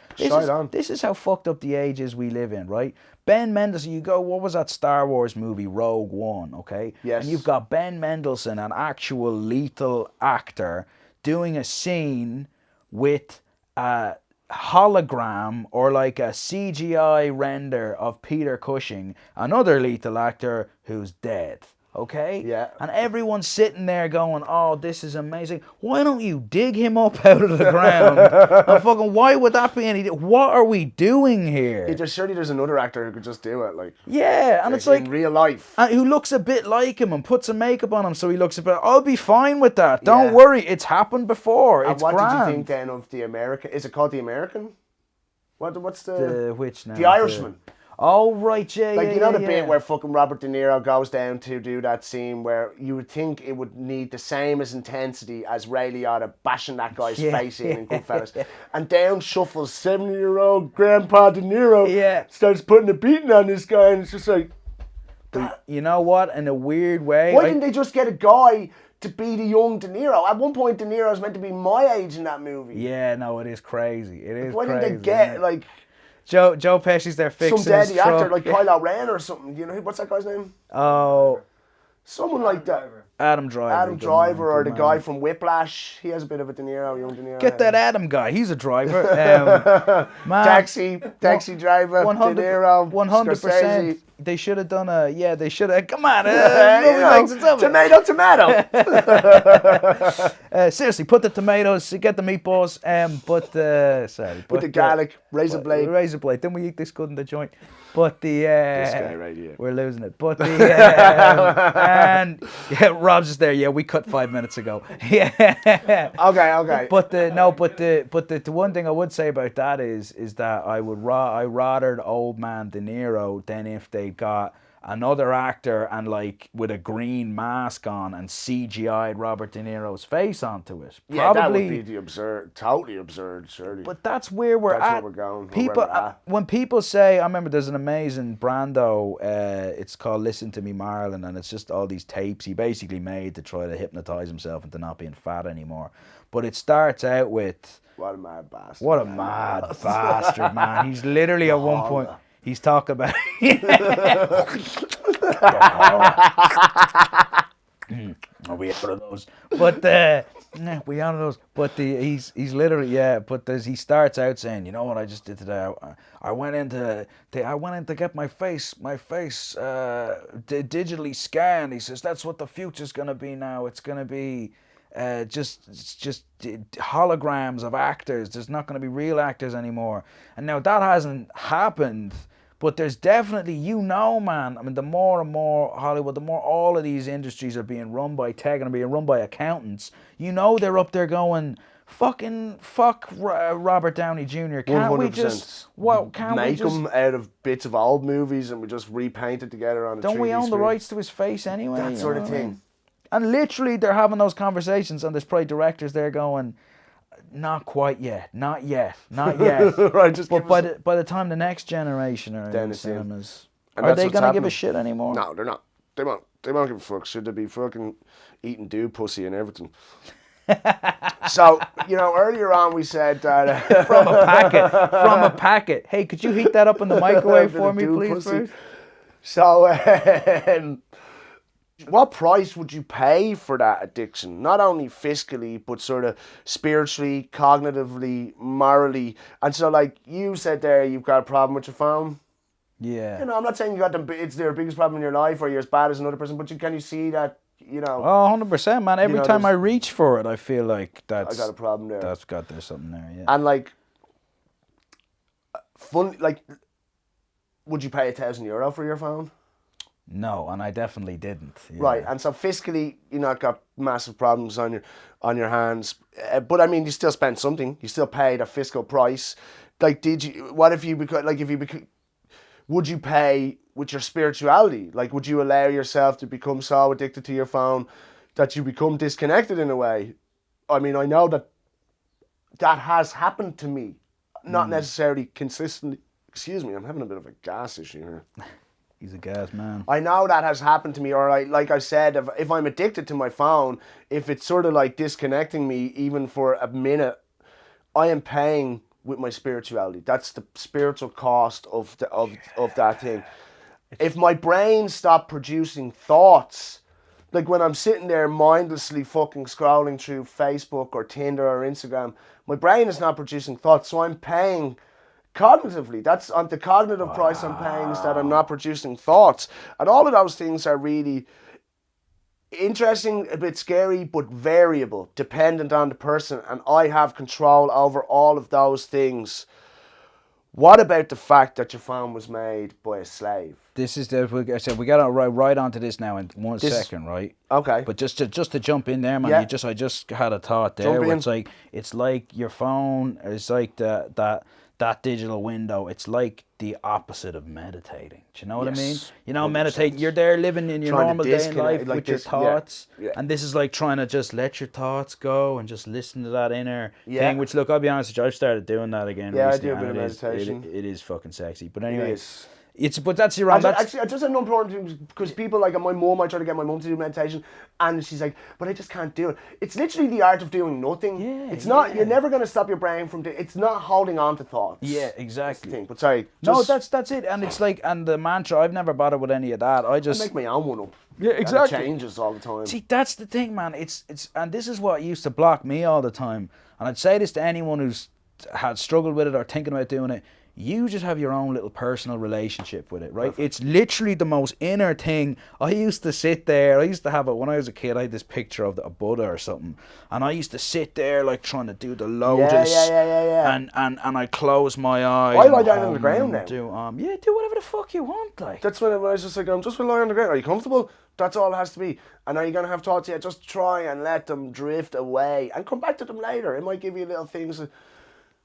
is how fucked up the age is we live in, right? Ben Mendelsohn, you go, what was that Star Wars movie, Rogue One, okay? Yes. And you've got Ben Mendelsohn, an actual lethal actor, doing a scene with a hologram or like a CGI render of Peter Cushing, another lethal actor who's dead. Okay? Yeah. And everyone's sitting there going, oh, this is amazing. Why don't you dig him up out of the ground? And fucking, why would that be any... What are we doing here? Surely there's another actor who could just do it, like... Yeah, and it's like... in real life. And who looks a bit like him and puts some makeup on him so he looks a bit... I'll be fine with that. Don't worry, it's happened before. And it's what grand. did you think then of the American... Is it called The American? What's the... Which now? The Irishman. Oh, right, Like, you know the bit where fucking Robert De Niro goes down to do that scene where you would think it would need the same as intensity as Ray Liotta bashing that guy's face in Goodfellas. And down shuffles 70-year-old Grandpa De Niro, starts putting a beating on this guy, and it's just like... You know what? In a weird way... Why didn't they just get a guy to be the young De Niro? At one point, De Niro's meant to be my age in that movie. Yeah, no, it is crazy. It is Why crazy. Why didn't they get, like... Joe Pesci's there fixing some daddy his truck. actor like Kylo Ren or something. You know, what's that guy's name? Oh... Someone like that. Adam Driver. Adam Driver, or the guy from Whiplash. He has a bit of a De Niro, young De Niro. Get that Adam guy. He's a driver. Man, taxi driver. 100, De Niro. 100%. They should have done a. Yeah, they should have. Come on, makes it tomato. Seriously, put the tomatoes. Get the meatballs. Sorry. Put the garlic. Razor blade. Then we eat this good in the joint. But the this guy right here. We're losing it. But the and Rob's just there. Yeah, we cut 5 minutes ago. Yeah. Okay. But the one thing I would say about that is that I rathered old man De Niro than if they got another actor and like with a green mask on and CGI'd Robert De Niro's face onto it. Yeah, that would be totally absurd, surely. But that's where we're that's at. Where we're going. People, when people say, I remember there's an amazing Brando, it's called Listen to Me Marlon, and it's just all these tapes he basically made to try to hypnotize himself into not being fat anymore. But it starts out with... What a mad bastard. What a mad bastard, man. He's literally at one point... He's talking about... Are we out of those? But we out of those. But he's literally But he starts out saying, you know what I just did today? I went in to get my face digitally scanned. He says that's what the future's gonna be now. It's gonna be just holograms of actors. There's not gonna be real actors anymore. And now that hasn't happened. But there's definitely, man, I mean, the more and more Hollywood, the more all of these industries are being run by tech and are being run by accountants, they're up there going, fuck Robert Downey Jr. Can't 100%. We just, make him out of bits of old movies and we just repaint it together on a 3D Don't we own screen? The rights to his face anyway? That sort of thing. And literally they're having those conversations and there's probably directors there going, not quite yet, not yet. Right, just but by the time the next generation are in the cinemas, are they going to give a shit anymore? No, they're not. They won't give a fuck. Should they be fucking eating dude pussy and everything? So, earlier on we said that... From a packet. Hey, could you heat that up in the microwave for me, please, first? So, what price would you pay for that addiction? Not only fiscally, but sort of spiritually, cognitively, morally. And so, like you said there, you've got a problem with your phone. Yeah. I'm not saying it's their biggest problem in your life or you're as bad as another person, but can you see that, Oh, 100%, man. Every time I reach for it, I feel like I got a problem there. There's something there, yeah. And, would you pay €1,000 for your phone? No, and I definitely didn't. Yeah. Right, and so fiscally, got massive problems on your hands. But I mean, you still spent something. You still paid a fiscal price. Like, would you pay with your spirituality? Like, would you allow yourself to become so addicted to your phone that you become disconnected in a way? I mean, I know that has happened to me, not necessarily consistently. Excuse me, I'm having a bit of a gas issue here. He's a gas man. I know that has happened to me, or like I said, if I'm addicted to my phone, if it's sort of like disconnecting me even for a minute, I am paying with my spirituality. That's the spiritual cost of that thing. If my brain stopped producing thoughts, like when I'm sitting there mindlessly fucking scrolling through Facebook or Tinder or Instagram, my brain is not producing thoughts, so I'm paying cognitively. That's on the cognitive price I'm paying, is that I'm not producing thoughts. And all of those things are really interesting, a bit scary, but variable, dependent on the person. And I have control over all of those things. What about the fact that your phone was made by a slave? This is I said we got to right onto this now in one second, right? Okay. But just to jump in there, man. I just had a thought there. Where it's like your phone is like the that digital window, it's like the opposite of meditating. Do you know what I mean? Yes, You know, 100%. meditating, you're there living in your Trying to normal day in disconnect, life like with your this, thoughts. yeah. And this is like trying to just let your thoughts go and just listen to that inner Yeah. thing, which, look, I'll be honest with you, I've started doing that again Yeah, I recently. do a bit and of it is, meditation. it is fucking sexy. But It anyway, is. but that's your own. Actually, just an important thing, because people, like my mum, I try to get my mum to do meditation, and she's like, but I just can't do it. It's literally the art of doing nothing. Yeah, it's not. You're never going to stop your brain from. It's not holding on to thoughts. Yeah, exactly. Thing. But sorry. No, that's it. And it's like, and the mantra, I've never bothered with any of that. I just make my own one up. Yeah, exactly. And it changes all the time. See, that's the thing, man. It's and this is what used to block me all the time. And I'd say this to anyone who's had struggled with it or thinking about doing it. You just have your own little personal relationship with it, right? Perfect. It's literally the most inner thing. I used to sit there. I used to have it when I was a kid. I had this picture of a Buddha or something, and I used to sit there like trying to do the lotus. Yeah. And I close my eyes. I lie down on the ground now. Do whatever the fuck you want, like. That's when I was just like, I'm just gonna lie on the ground. Are you comfortable? That's all it has to be. And are you gonna have thoughts? Yeah, just try and let them drift away and come back to them later. It might give you little things.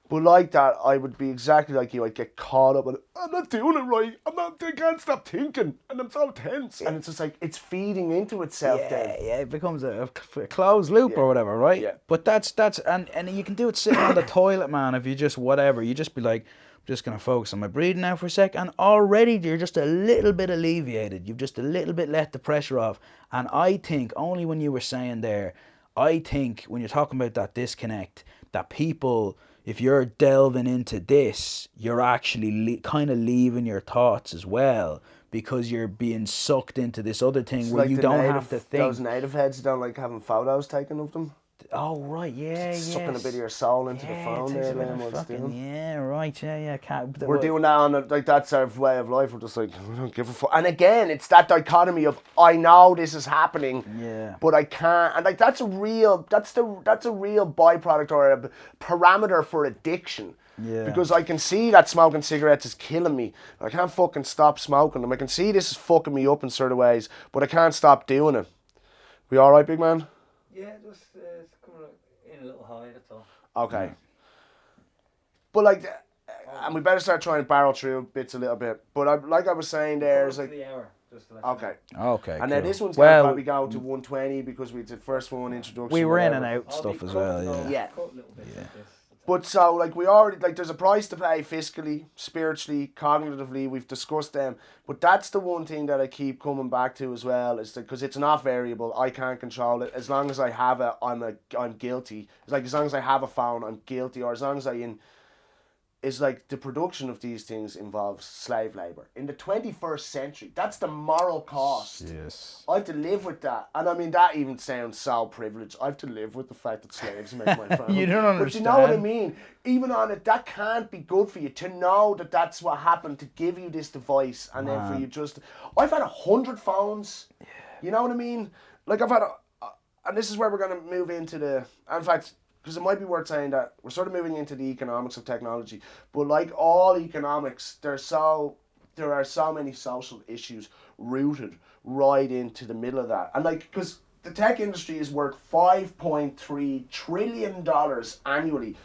But like that, I would be exactly like you. I'd get caught up and I'm not doing it right. I can't stop thinking, and I'm so tense. And it's just like it's feeding into itself. Yeah, it becomes a closed loop or whatever, right? Yeah. But that's and you can do it sitting on the toilet, man. If you just whatever, you just be like, I'm just gonna focus on my breathing now for a sec, and already you're just a little bit alleviated. You've just a little bit let the pressure off. And I think only when you were saying there, I think when you're talking about that disconnect, that people. If you're delving into this, you're actually kind of leaving your thoughts as well, because you're being sucked into this other thing it's where like you don't have to think. Those native heads don't like having photos taken of them. Oh, right, yeah. Sucking a bit of your soul into the phone there, then what's doing. Yeah, right, yeah. We're doing that on like that's our way of life. We're just like, we don't give a fuck. And again, it's that dichotomy of I know this is happening, but I can't. And like that's a real byproduct or a parameter for addiction. Yeah. Because I can see that smoking cigarettes is killing me. I can't fucking stop smoking them. I can see this is fucking me up in certain ways, but I can't stop doing it. We all right, big man? Yeah, just it's coming in a little high, that's all. Okay. But like, and we better start trying to barrel through bits a little bit. But like I was saying there, is like... the hour, just to let Okay. Okay, and then this one's going to probably go to 120 because we did the first one, introduction. We were in whatever. and out stuff as well, Yeah. Cut little bits like this. But so, like, we already, like, there's a price to pay fiscally, spiritually, cognitively, we've discussed them. But that's the one thing that I keep coming back to as well, is because it's not variable. I can't control it. As long as I have it, I'm guilty. It's like, as long as I have a phone, I'm guilty. Or as long as it's like the production of these things involves slave labor. In the 21st century, that's the moral cost. Yes. I have to live with that. And I mean, that even sounds so privileged. I have to live with the fact that slaves make my family. You don't understand. But you know what I mean? Even on it, that can't be good for you to know that that's what happened, to give you this device and then for you just... I've had 100 phones. Yeah. You know what I mean? Like I've had and this is where we're going to move into the... In fact... Because it might be worth saying that we're sort of moving into the economics of technology. But like all economics, there are so many social issues rooted right into the middle of that. And like, because the tech industry is worth $5.3 trillion annually.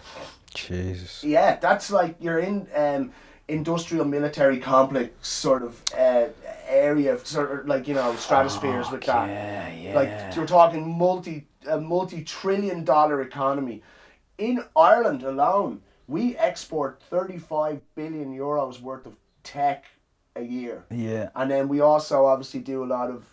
Jesus. Yeah, that's like you're in industrial military complex sort of area, sort of like, you know, stratospheres with that. Yeah. Like you're talking multi-trillion-dollar economy. In Ireland alone, we export 35 billion euros worth of tech a year. Yeah. And then we also obviously do a lot of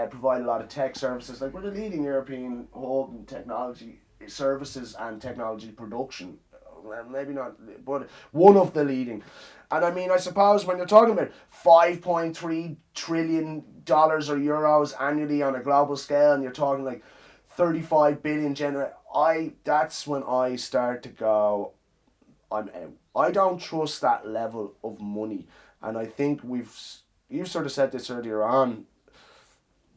provide a lot of tech services. Like we're the leading European hub in technology services and technology production. Well, maybe not, but one of the leading. And I mean, I suppose when you're talking about $5.3 trillion or euros annually on a global scale, and you're talking like 35 billion that's when I start to go, I'm out. I don't trust that level of money. And I think you sort of said this earlier on,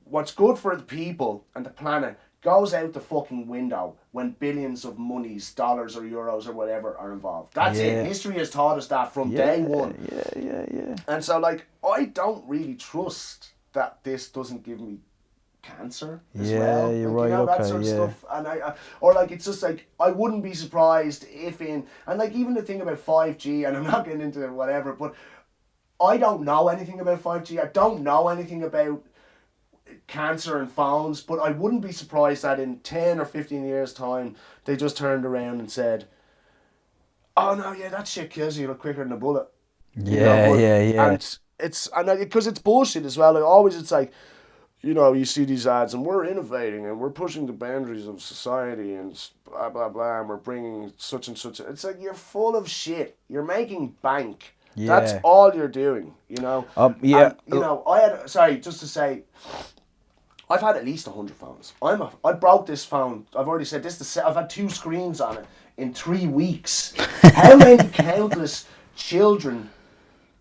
what's good for the people and the planet goes out the fucking window when billions of monies, dollars or euros or whatever are involved. That's it. History has taught us that from day one. Yeah. And so, like, I don't really trust that this doesn't give me cancer as Yeah, well. you're Like, right, you know, that okay, sort of yeah. stuff. And or like, it's just like, I wouldn't be surprised if and like even the thing about 5G, and I'm not getting into whatever, but I don't know anything about 5G. I don't know anything about cancer and phones, but I wouldn't be surprised that in 10 or 15 years' time, they just turned around and said, oh no, yeah, that shit kills you quicker than a bullet. Yeah, yeah. And because it's bullshit as well. It's like, you see these ads and we're innovating and we're pushing the boundaries of society and blah, blah, blah, and we're bringing such and such. It's like, you're full of shit. You're making bank. Yeah. That's all you're doing, Yeah. And, just to say, I've had at least 100 phones. I broke this phone. I've already said this. I've had 2 screens on it in 3 weeks. How many countless children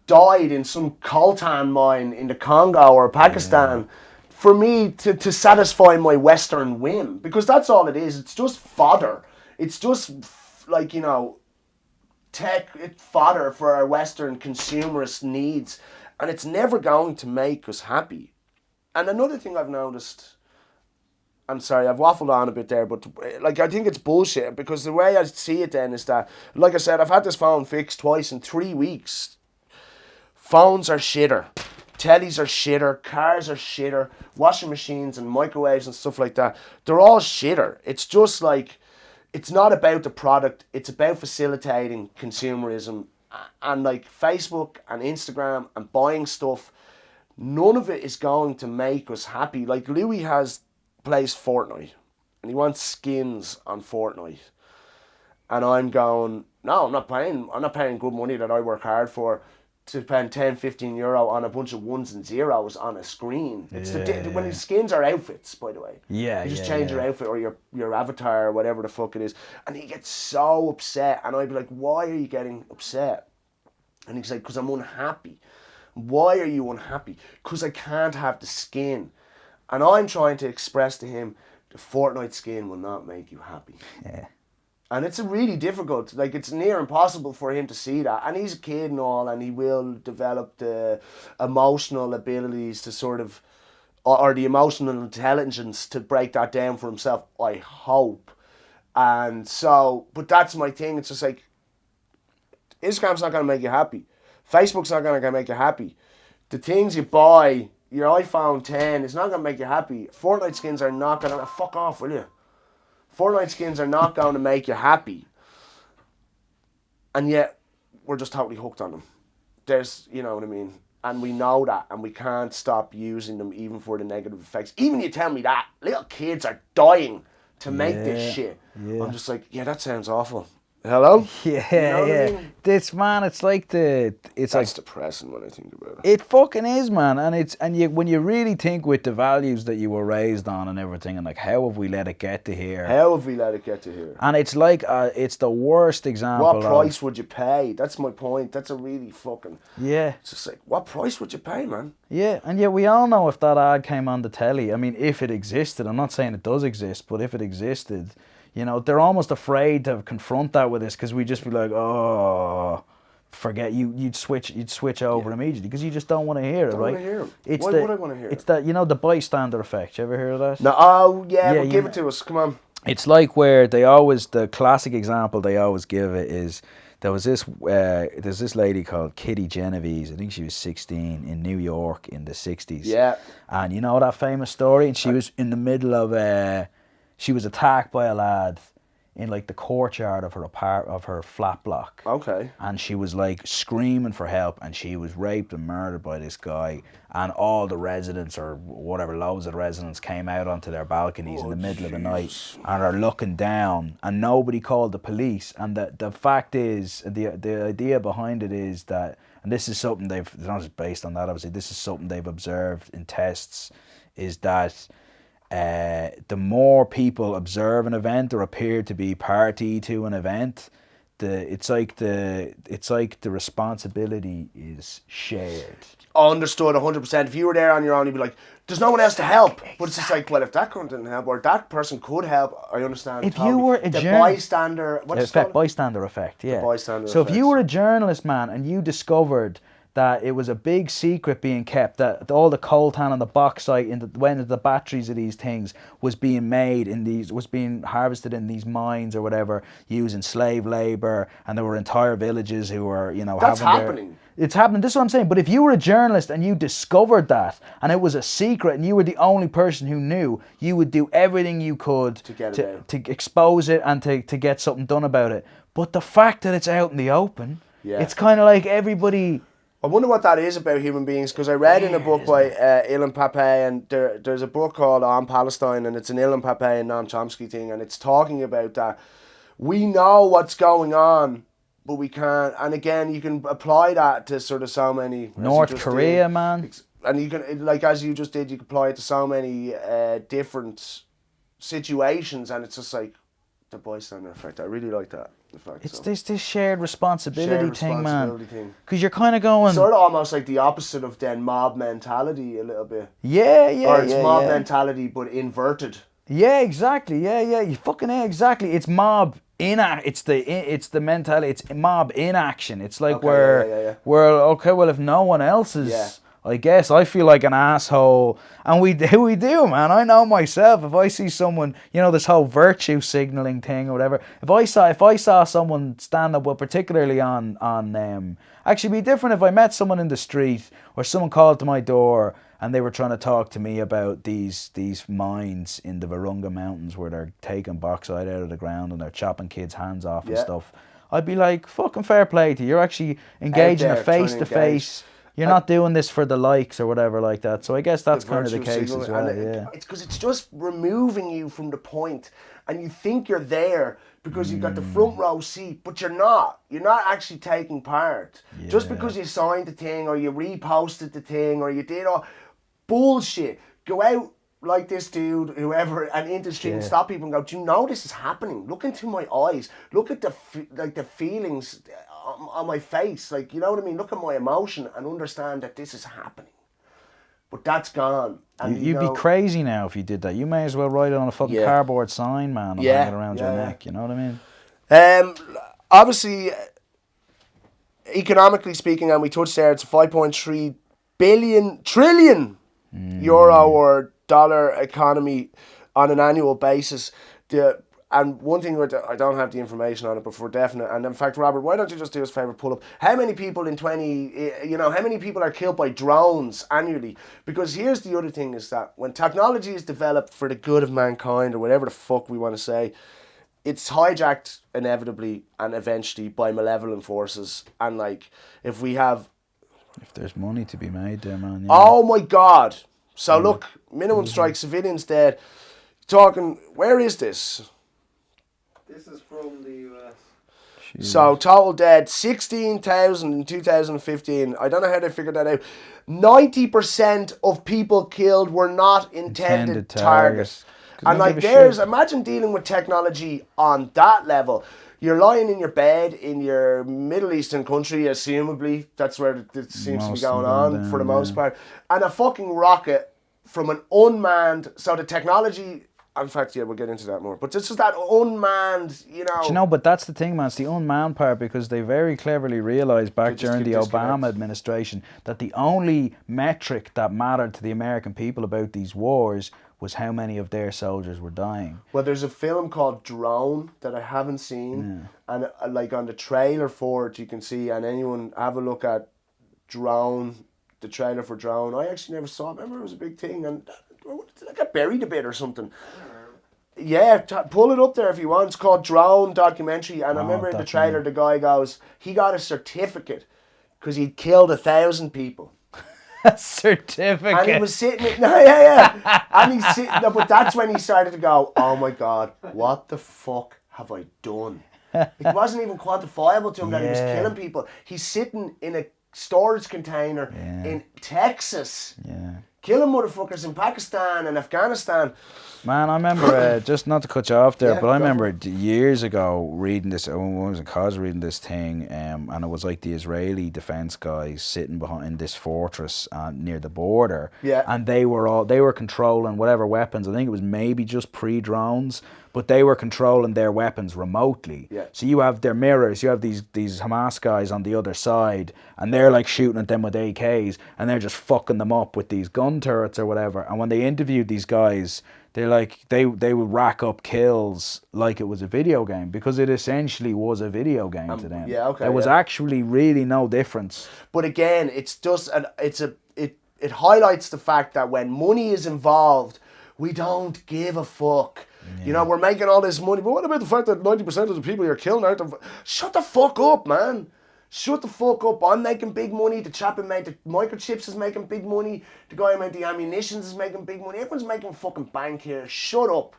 died in some coltan mine in the Congo or Pakistan for me to satisfy my Western whim? Because that's all it is. It's just fodder. It's just like, tech fodder for our Western consumerist needs, and it's never going to make us happy. And another thing I've noticed, I'm sorry, I've waffled on a bit there, but like, I think it's bullshit, because the way I see it then is that, like I said, I've had this phone fixed twice in 3 weeks. Phones are shitter. Tellies are shitter. Cars are shitter. Washing machines and microwaves and stuff like that, they're all shitter. It's just like, it's not about the product. It's about facilitating consumerism. And like Facebook and Instagram and buying stuff, none of it is going to make us happy. Like, Louis plays Fortnite and he wants skins on Fortnite. And I'm going, no, I'm not paying good money that I work hard for to spend 10, 15 euro on a bunch of ones and zeros on a screen. It's when these skins are outfits, by the way. Yeah, you just change your outfit or your avatar or whatever the fuck it is. And he gets so upset. And I'd be like, why are you getting upset? And he's like, because I'm unhappy. Why are you unhappy? Because I can't have the skin. And I'm trying to express to him, the Fortnite skin will not make you happy. Yeah. And it's really difficult. Like, it's near impossible for him to see that. And he's a kid and all, and he will develop the emotional abilities to sort of, or the emotional intelligence to break that down for himself, I hope. And so, but that's my thing. It's just like, Instagram's not going to make you happy. Facebook's not going to make you happy. The things you buy, your iPhone 10, is not going to make you happy. Fortnite skins are not going to... Fuck off, will you? Fortnite skins are not going to make you happy. And yet, we're just totally hooked on them. There's, you know what I mean? And we know that, and we can't stop using them even for the negative effects. Even you tell me that, little kids are dying to make this shit. Yeah. I'm just like, yeah, that sounds awful. Hello? Yeah, you know yeah. I mean? This, man, it's like That's depressing when I think about it. It fucking is, man. And when you really think with the values that you were raised on and everything, and like, how have we let it get to here? And it's like, it's the worst example. What price would you pay? That's my point. That's a really fucking... Yeah. It's just like, what price would you pay, man? Yeah, and yet we all know if that ad came on the telly, I mean, if it existed, I'm not saying it does exist, but if it existed... You know, they're almost afraid to confront that with us, because we'd just be like, oh, forget you. You'd switch over immediately, because you just don't want to hear it, right? Why would I want to hear it? It's that, the bystander effect. You ever hear of that? No. Oh yeah, well, give it to us. Come on. It's like where the classic example they always give it is, there's this lady called Kitty Genovese. I think she was 16 in New York in the 60s. Yeah. And you know that famous story? And she was in the middle of she was attacked by a lad in like the courtyard of her flat block. Okay. And she was like screaming for help, and she was raped and murdered by this guy, and all the residents, or whatever, loads of residents came out onto their balconies in the middle of the night and are looking down, and nobody called the police. And the fact is, the idea behind it is that, and this is something it's not just based on that, obviously, this is something they've observed in tests, is that the more people observe an event or appear to be party to an event, it's like the responsibility is shared. Understood 100%. If you were there on your own, you'd be like, there's no one else to help. Exactly. But it's just like, well, if that person didn't help, or that person could help, I understand. If you were a bystander... What's it called? Bystander effect, yeah. The bystander so effect. If you were a journalist, man, and you discovered that it was a big secret being kept, that all the coltan and the bauxite when the batteries of these things was being made was being harvested in these mines or whatever, using slave labor, and there were entire villages who were, That's happening. It's happening. This is what I'm saying. But if you were a journalist and you discovered that, and it was a secret, and you were the only person who knew, you would do everything you could to expose it and to get something done about it. But the fact that it's out in the open, it's kind of like everybody. I wonder what that is about human beings, because I read in a book by Ilan Pappé, and there's a book called On Palestine, and it's an Ilan Pappé and Noam Chomsky thing, and it's talking about that we know what's going on, but we can't. And again, you can apply that to sort of so many. North Korea, man. And you can, like as you just did, you can apply it to so many different situations, and it's just like the bystander effect. I really like that. It's this shared responsibility thing, man. Because you're kind of going... Sort of almost like the opposite of then mob mentality a little bit. Yeah. Or it's mob mentality, but inverted. Yeah, exactly. Yeah. You fucking exactly. It's mob it's the mentality. It's mob inaction. It's like we're okay. Well, if no one else is... Yeah. I guess I feel like an asshole, and we do, man. I know myself. If I see someone, this whole virtue signaling thing or whatever. If I saw someone stand up, well, particularly on actually, it'd be different if I met someone in the street or someone called to my door and they were trying to talk to me about these mines in the Virunga Mountains where they're taking bauxite out of the ground and they're chopping kids' hands off and stuff. I'd be like, fucking fair play to you. You're actually engaging a face to face. You're not doing this for the likes or whatever like that. So I guess that's kind of the case as well, It's because it's just removing you from the point, and you think you're there because you've got the front row seat, but you're not. You're not actually taking part. Yeah. Just because you signed the thing or you reposted the thing or you did all bullshit. Go out like this dude, whoever, and into the street and stop people and go, do you know this is happening? Look into my eyes. Look at the feelings on my face, like, you know what I mean? Look at my emotion and understand that this is happening. But that's gone. And you'd be crazy now if you did that. You may as well write it on a fucking cardboard sign, man, and hang it around your neck. You know what I mean? Obviously, economically speaking, and we touched there, it's a 5.3 trillion euro or dollar economy on an annual basis. And one thing, I don't have the information on it, but for definite, and in fact, Robert, why don't you just do us a favour, pull up, how many people how many people are killed by drones annually? Because here's the other thing, is that when technology is developed for the good of mankind, or whatever the fuck we want to say, it's hijacked inevitably and eventually by malevolent forces. And like, if there's money to be made there, man. Yeah. Oh my God. So look, minimum strike, civilians dead. Talking, where is this? This is from the US. Jeez. So total dead, 16,000 in 2015. I don't know how they figured that out. 90% of people killed were not intended targets. And like imagine dealing with technology on that level. You're lying in your bed in your Middle Eastern country, assumably. That's where it seems to be going on for the most part. And a fucking rocket from an unmanned... So the technology... In fact, we'll get into that more. But it's just that unmanned, but that's the thing, man. It's the unmanned part, because they very cleverly realised back during the Obama administration that the only metric that mattered to the American people about these wars was how many of their soldiers were dying. Well, there's a film called Drone that I haven't seen. And like on the trailer for it, you can see, and anyone have a look at Drone, the trailer for Drone. I actually never saw it. Remember, it was a big thing, and I got buried a bit or something. Yeah, pull it up there if you want. It's called Drone documentary, and I remember in the trailer the guy goes, he got a certificate because he'd killed 1,000 people. A certificate. And he was sitting, and he's sitting, but that's when he started to go, oh my God, what the fuck have I done? It wasn't even quantifiable to him that he was killing people. He's sitting in a storage container in Texas. Killing motherfuckers in Pakistan and Afghanistan. Man, I remember, just not to cut you off there, but I remember years ago reading this, when I was in college reading this thing, and it was like the Israeli defense guys sitting behind this fortress near the border, and they were controlling whatever weapons. I think it was maybe just pre-drones, but they were controlling their weapons remotely. Yeah. So you have their mirrors, you have these Hamas guys on the other side, and they're like shooting at them with AKs, and they're just fucking them up with these gun turrets or whatever. And when they interviewed these guys, they're like, they would rack up kills like it was a video game, because it essentially was a video game to them. Yeah, okay. There was actually really no difference. But again, it's just it highlights the fact that when money is involved, we don't give a fuck. Yeah. You know, we're making all this money, but what about the fact that 90% of the people you're killing aren't? Shut the fuck up, man. Shut the fuck up. I'm making big money. The chap who made the microchips is making big money. The guy who made the ammunitions is making big money. Everyone's making fucking bank here. Shut up.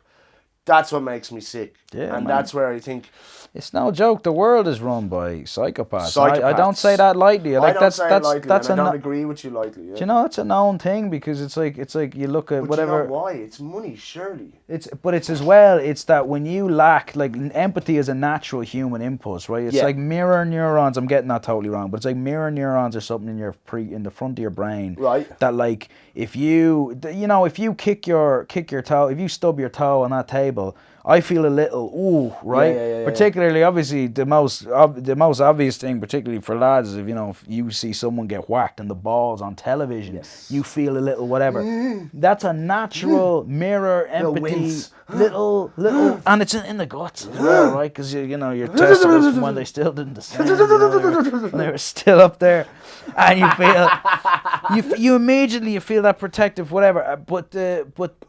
That's what makes me sick. Yeah, and man. That's where I think... It's no joke. The world is run by psychopaths. I don't say Psychopaths. that lightly. I don't say it lightly, that's and I don't agree with you lightly. Yeah. Do you know, that's a known thing, because it's like you look at But whatever. you know why? It's money, surely. But it's as well. It's that when you lack, like, empathy is a natural human impulse, right? It's like mirror neurons. I'm getting that totally wrong, but it's like mirror neurons or something in the front of your brain. Right. That, like, if you kick your toe, if you stub your toe on that table, I feel a little right. Yeah. Particularly, obviously, the most obvious thing, particularly for lads, is if you see someone get whacked in the balls on television, you feel a little whatever. That's a natural mirror empathy, little, and it's in the guts as well, right? Because your testicles from when they still didn't descend, when they were still up there, and you feel you immediately feel that protective whatever. But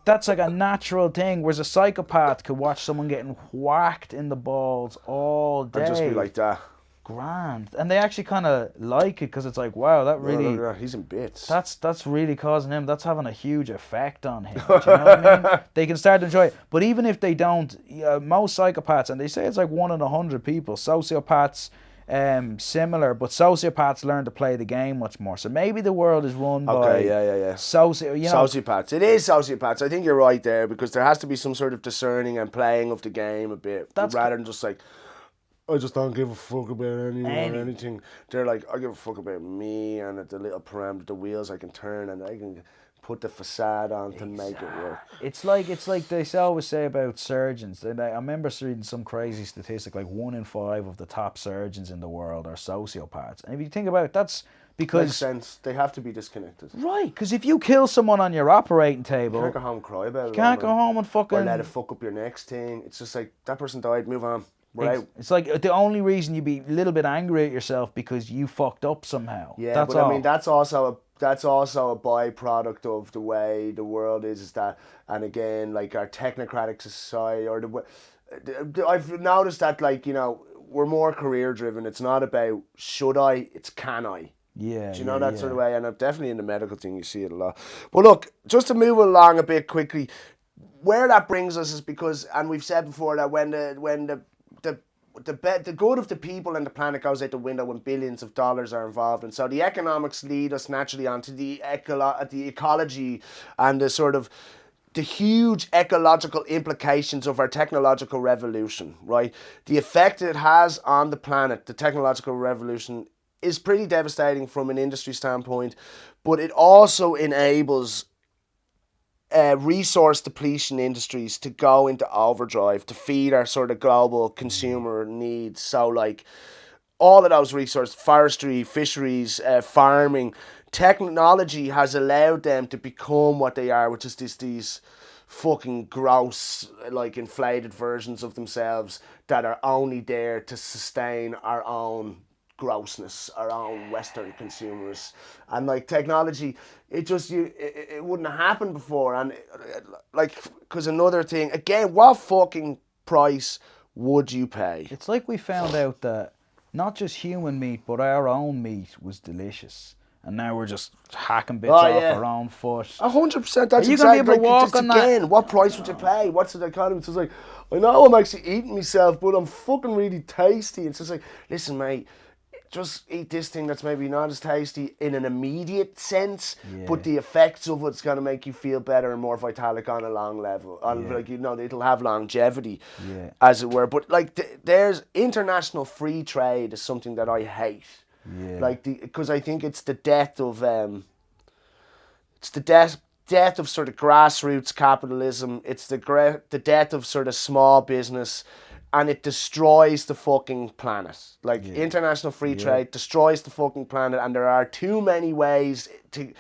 that's like a natural thing. Whereas a psychopath could watch someone getting whacked in the balls all day. And just be like that. Grand. And they actually kind of like it, because it's like, wow, that really... Yeah, he's in bits. That's really causing him... That's having a huge effect on him. Do you know what I mean? They can start to enjoy it. But even if they don't, most psychopaths, and they say it's like 1 in 100 people, sociopaths... similar, but sociopaths learn to play the game much more. So maybe the world is run by sociopaths. It is sociopaths. I think you're right there, because there has to be some sort of discerning and playing of the game a bit, rather than just like, I just don't give a fuck about anyone or anything. They're like, I give a fuck about me and the little parameter, the wheels I can turn, and I can put the facade on to make it work. It's like they always say about surgeons. And I remember reading some crazy statistic, like 1 in 5 of the top surgeons in the world are sociopaths. And if you think about it, that's because... Makes sense. They have to be disconnected. Right, because if you kill someone on your operating table... You can't go home and cry about it. You can't go home and fucking... Or let it fuck up your next thing. It's just like, that person died, move on. We're out. It's like the only reason you'd be a little bit angry at yourself because you fucked up somehow. Yeah, that's but all. I mean, that's also a byproduct of the way the world is that, and again, like our technocratic society, or I've noticed that, like, we're more career driven. It's not about should I, it's can I. Yeah. Do you know that sort of way? And I'm definitely in the medical thing, you see it a lot. But look, just to move along a bit quickly, where that brings us is because, and we've said before that when the good of the people and the planet goes out the window when billions of dollars are involved, and so the economics lead us naturally onto the ecology and the sort of the huge ecological implications of our technological revolution, right? The effect it has on the planet, the technological revolution, is pretty devastating from an industry standpoint, but it also enables resource depletion industries to go into overdrive to feed our sort of global consumer needs. So like all of those resources, forestry, fisheries, farming, technology has allowed them to become what they are, which is these fucking gross, like inflated versions of themselves that are only there to sustain our own grossness, our own Western consumers. And like technology, it wouldn't have happened before. And like, because another thing, again, what fucking price would you pay? It's like we found out that not just human meat, but our own meat was delicious. And now we're just hacking bits off our own foot. 100%. That's Are you exactly, gonna be able to like, walk it's on again, that? what price would you pay? What's the economy? It's just like, I know I'm actually eating myself, but I'm fucking really tasty. It's just like, listen, mate, just eat this thing that's maybe not as tasty in an immediate sense, but the effects of it's going to make you feel better and more vitalic on a long level. Like, it'll have longevity, as it were. But like, there's international free trade is something that I hate. Yeah. Like, because I think it's the death of death of sort of grassroots capitalism. It's the death of sort of small business, and it destroys the fucking planet. Like international free trade destroys the fucking planet, and there are too many ways to.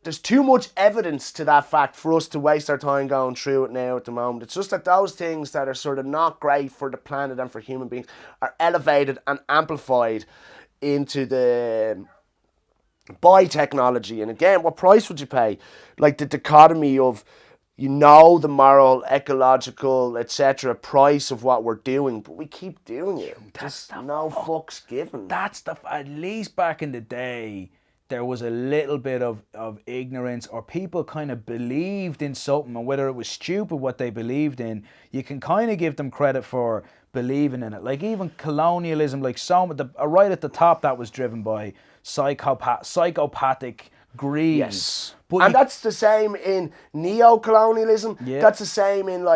There's too much evidence to that fact for us to waste our time going through it now at the moment. It's just that those things that are sort of not great for the planet and for human beings are elevated and amplified into the by technology. And again, what price would you pay? Like the dichotomy of, the moral, ecological, etc. price of what we're doing, but we keep doing it. Just no fucks given. That's at least back in the day, there was a little bit of ignorance, or people kind of believed in something, and whether it was stupid what they believed in, you can kind of give them credit for believing in it. Like even colonialism, like right at the top, that was driven by psychopathic greed. Yes. And that's the same in neo-colonialism. Yeah. That's the same in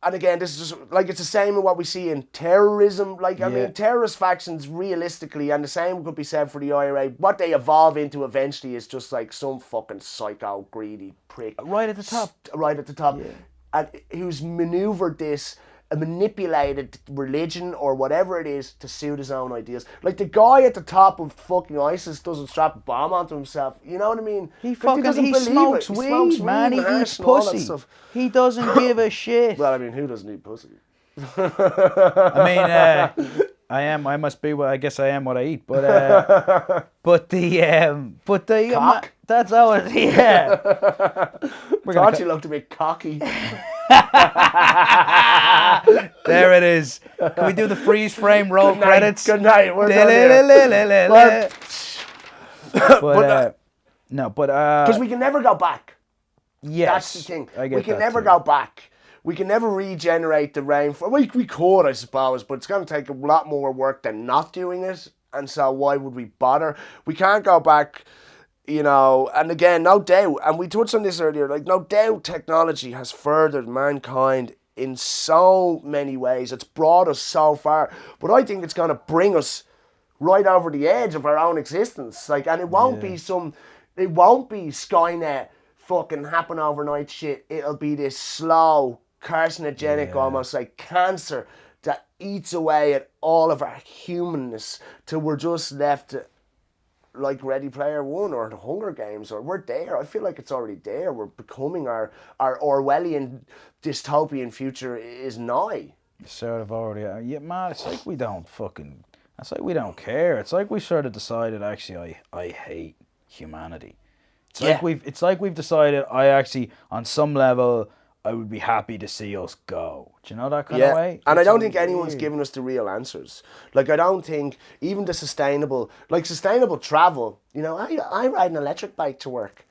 and again, this is just it's the same in what we see in terrorism. I mean, terrorist factions realistically, and the same could be said for the IRA, what they evolve into eventually is just like some fucking psycho, greedy prick. Right at the top. Right at the top. Yeah. And who's maneuvered this, manipulated religion or whatever it is to suit his own ideas. Like the guy at the top of fucking ISIS doesn't strap a bomb onto himself. You know what I mean? He smokes weed, man. He eats pussy. He doesn't give a shit. Well, I mean, who doesn't eat pussy? I mean, I must be what I guess I am what I eat, but the cock. That's how it. Yeah. Thought you looked a bit cocky. There it is. Can we do the freeze frame roll credits? Good night. We're done here. No, but because we can never go back. Yes, that's the thing. We can never go back. We can never regenerate the rainforest. We could, I suppose, but it's going to take a lot more work than not doing it. And so why would we bother? We can't go back. And again, no doubt, and we touched on this earlier, no doubt technology has furthered mankind in so many ways. It's brought us so far, but I think it's going to bring us right over the edge of our own existence. And it won't be Skynet fucking happen overnight shit. It'll be this slow, carcinogenic, almost like cancer that eats away at all of our humanness till we're just left like Ready Player One or the Hunger Games, or we're there. I feel like it's already there. We're becoming our Orwellian dystopian future is nigh. Sort of already. Yeah, man, it's like we don't care. It's like we sort of decided, actually, I hate humanity. It's like we've decided, on some level, I would be happy to see us go. Do you know that kind of way? And I don't think anyone's given us the real answers. I don't think even the sustainable travel, I ride an electric bike to work.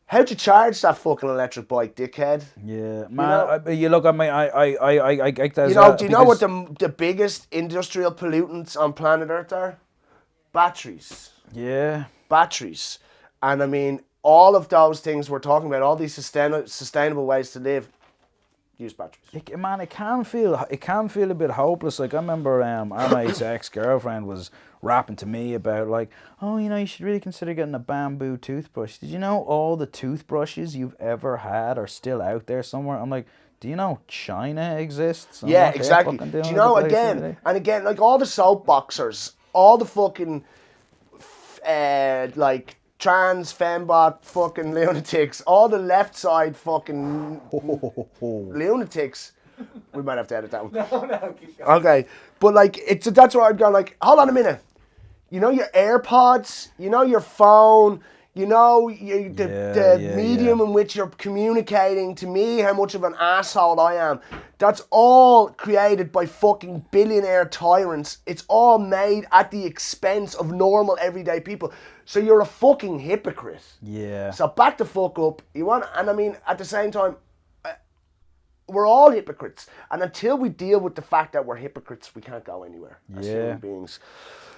How'd you charge that fucking electric bike, dickhead? Yeah, man, you look at me, I get that. Do you know what the biggest industrial pollutants on planet Earth are? Batteries. Yeah. Batteries. And I mean, all of those things we're talking about, all these sustainable ways to live, use batteries. It can feel a bit hopeless. I remember our mate's ex-girlfriend was rapping to me about you should really consider getting a bamboo toothbrush. Did you know all the toothbrushes you've ever had are still out there somewhere? I'm like, do you know China exists? Yeah, exactly. Do you know, again, all the soap boxers, all the fucking trans, fembot fucking lunatics, all the left side fucking lunatics. We might have to edit that one. No, keep going. Okay, but that's where I'd go hold on a minute. Your AirPods, your phone, the medium in which you're communicating to me, how much of an asshole I am. That's all created by fucking billionaire tyrants. It's all made at the expense of normal everyday people. So you're a fucking hypocrite. Yeah. So back the fuck up. And I mean, at the same time, we're all hypocrites. And until we deal with the fact that we're hypocrites, we can't go anywhere as human beings.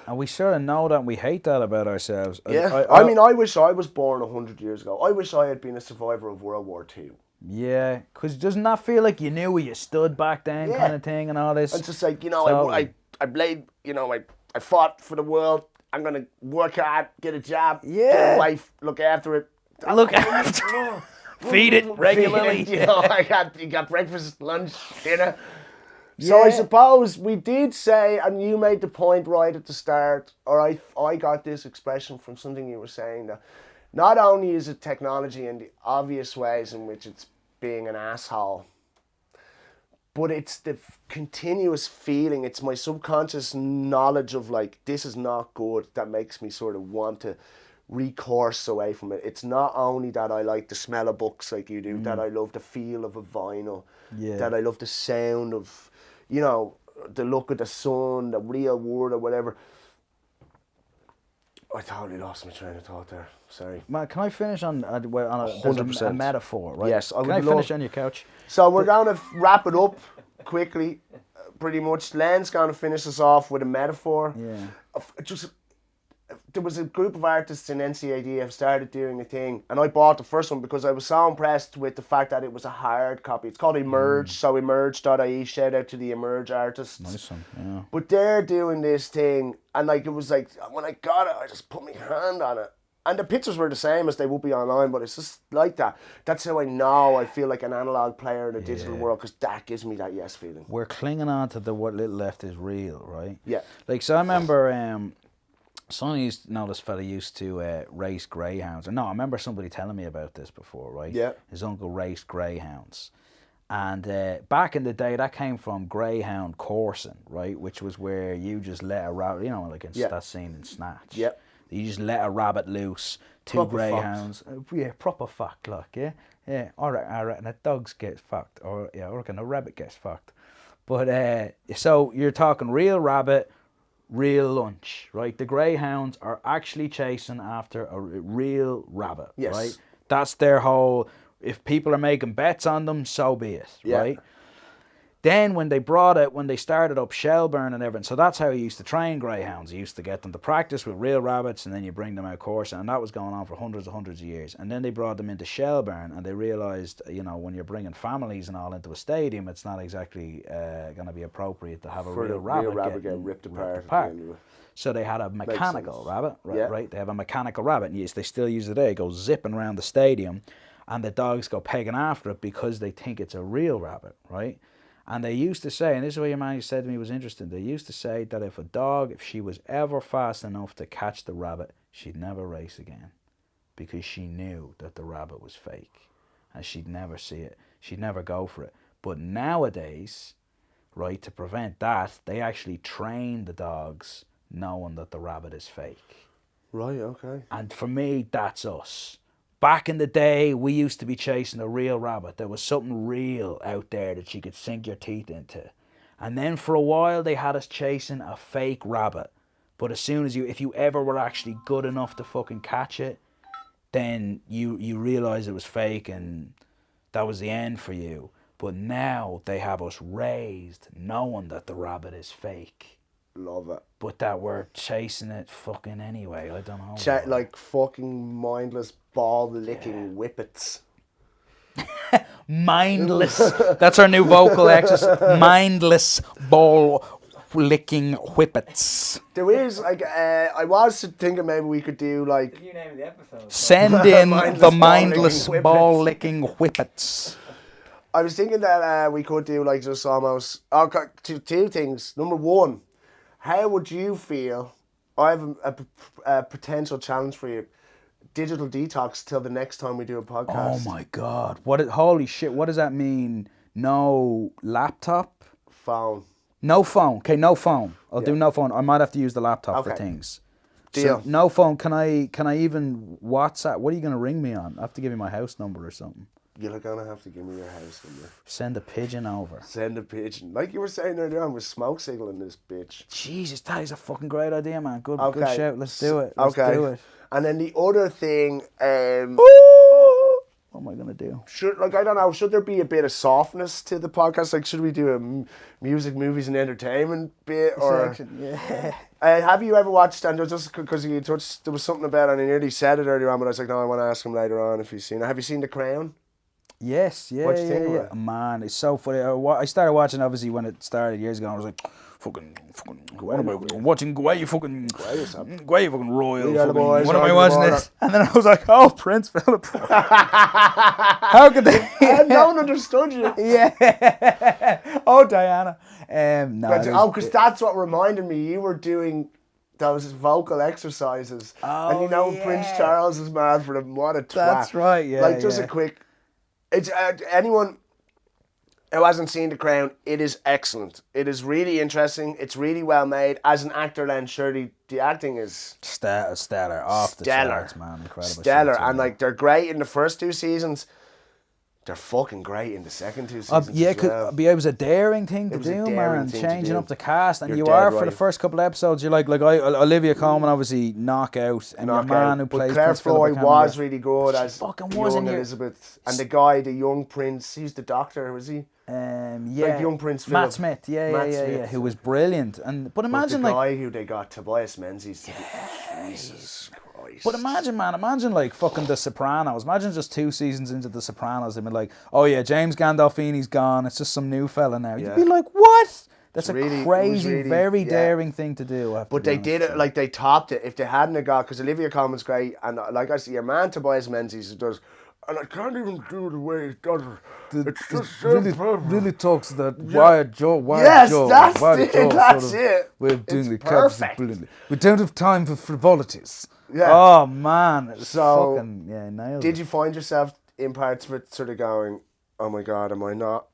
And we sort of know that, and we hate that about ourselves. Yeah. I mean, I wish I was born 100 years ago. I wish I had been a survivor of World War II. Yeah, because doesn't that feel like you knew where you stood back then, kind of thing, and all this? It's just I played, I fought for the world. I'm gonna work hard, get a job, get Yeah. a wife, look after it. Look after. Feed it regularly. You know, you got breakfast, lunch, dinner. So I Yeah. suppose we did say, and you made the point right at the start, or I got this expression from something you were saying, that not only is it technology in the obvious ways in which it's being an asshole, but it's the continuous feeling, it's my subconscious knowledge of like, this is not good, that makes me sort of want to recourse away from it. It's not only that I like the smell of books like you do, that I love the feel of a vinyl, that I love the sound of, you know, the look of the sun, the real world or whatever. I totally lost my train of thought there. Sorry. Man, can I finish on there's 100%. a metaphor, right? Yes, I Can would I finish love- on your couch? So we're going to wrap it up quickly, pretty much. Len's going to finish us off with a metaphor. Yeah. There was a group of artists in NCAD have started doing a thing, and I bought the first one because I was so impressed with the fact that it was a hard copy. It's called Emerge, so emerge.ie, shout out to the Emerge artists. Nice one, yeah. But they're doing this thing, and like it was like, when I got it, I just put my hand on it. And the pictures were the same as they would be online, but it's just like that. That's how I know I feel like an analog player in a digital world, because that gives me that yes feeling. We're clinging on to the what little left is real, right? Yeah. Like, so I remember Sonny used to know this fella used to race greyhounds. Or no, I remember somebody telling me about this before, right? Yeah. His uncle raced greyhounds. And back in the day, that came from greyhound coursing, right? Which was where you just let a rabbit, you know, like in that scene in Snatch. Yeah. You just let a rabbit loose, two Proper greyhounds. Yeah, proper fucked, like, yeah? Yeah, I reckon a dogs get fucked. Or, yeah, I reckon a rabbit gets fucked. But, so you're talking real rabbit, real lunch, right? The greyhounds are actually chasing after a real rabbit, right? That's their whole, if people are making bets on them, so be it, right? Then when they started up Shelburne and everything, so that's how he used to train greyhounds. He used to get them to practice with real rabbits, and then you bring them out coursing, and that was going on for hundreds of years. And then they brought them into Shelburne, and they realised, you know, when you're bringing families and all into a stadium, it's not exactly going to be appropriate to have a real rabbit get ripped apart. So they had a mechanical rabbit, right? They have a mechanical rabbit, and yes, they still use it today. It goes zipping around the stadium, and the dogs go pegging after it because they think it's a real rabbit, right? And they used to say, and this is what your man said to me was interesting, they used to say that if a dog, if she was ever fast enough to catch the rabbit, she'd never race again, because she knew that the rabbit was fake, and she'd never see it, she'd never go for it. But nowadays, right, to prevent that, they actually train the dogs knowing that the rabbit is fake. Right, okay. And for me, that's us. Back in the day, we used to be chasing a real rabbit. There was something real out there that you could sink your teeth into. And then for a while, they had us chasing a fake rabbit. But as soon as if you ever were actually good enough to fucking catch it, then you realize it was fake, and that was the end for you. But now they have us raised knowing that the rabbit is fake. Love it. But that we're chasing it fucking anyway. I don't know. Like fucking mindless ball-licking whippets. Mindless. That's our new vocal exercise. Mindless ball-licking whippets. There is, like, I was thinking maybe we could do, like... If you name the episode. Send in the mindless ball-licking ball-licking whippets. I was thinking that we could do, like, just almost... two things. Number one, how would you feel? I have a potential challenge for you. Digital detox till the next time we do a podcast. Oh my God. Holy shit, what does that mean? No laptop? Phone. No phone. Okay, no phone. I'll do no phone. I might have to use the laptop for things. Deal. So, no phone. Can I even WhatsApp? What are you going to ring me on? I have to give you my house number or something. You're gonna have to give me your house number. Send a pigeon over. Send a pigeon. Like you were saying earlier on, we're smoke signaling this bitch. Jesus, that is a fucking great idea, man. Good shout. Let's do it. Let's do it. And then the other thing, what am I gonna do? I don't know, should there be a bit of softness to the podcast? Like, should we do a music, movies, and entertainment bit, or? Yeah. Have you ever watched? And just because you touched, there was something about it, and I nearly said it earlier on, but I was like, no, I want to ask him later on if he's seen it. Have you seen The Crown? Yes, yeah, What you yeah, think yeah. of it? Man, it's so funny. I started watching obviously when it started years ago. And I was like, fucking, what am I watching? Why you fucking royal? We are the boys, What am rock I the watching border. this? And then I was like, oh, Prince Philip. How could they? I don't understood you. Yeah. Oh, Diana. No. Because that's what reminded me. You were doing those vocal exercises, and you know Prince Charles is mad for them. What a twat! That's right. Yeah. Like just a quick. It's anyone who hasn't seen The Crown. It is excellent. It is really interesting. It's really well made. As an actor, then surely the acting is stellar, off the charts, man. Incredible. stellar, shit, and like they're great in the first 2 seasons. They're fucking great in the second 2 seasons. Yeah, as well. it was a daring thing to was a do, daring man. thing to Changing do. up the cast, and You're you dead are for the right. first couple of episodes. You're like Olivia Colman, obviously knockout, and your man who But plays Claire Prince Philip, Floyd I can't was remember. really good as fucking was young in your- Elizabeth, and the guy, the young prince, he's the doctor, was he? Yeah, young Prince Philip. Matt Smith, Matt yeah, Smith, who was brilliant. But imagine the like, guy who they got, Tobias Menzies. Jesus Christ. but imagine like fucking The Sopranos. Imagine just 2 seasons into The Sopranos, they'd be like, oh yeah, James Gandolfini's gone. It's just some new fella now. You'd be like, what? That's a really- it was crazy, really- very yeah. daring thing to do. I have to But be they honest did with it, you. like they topped it. If they hadn't have got, because Olivia Colman's great, and like I said, your man Tobias Menzies does, and I can't even do the way he does it. It's just so perfect. talks that Wired Joe, Yes, that's it, that's it. We're doing It's the covers perfect. brilliantly. We don't have time for frivolities. Yeah. Oh man, it's So, fucking nailed Did it. you find yourself in parts of it sort of going, oh my God, am I not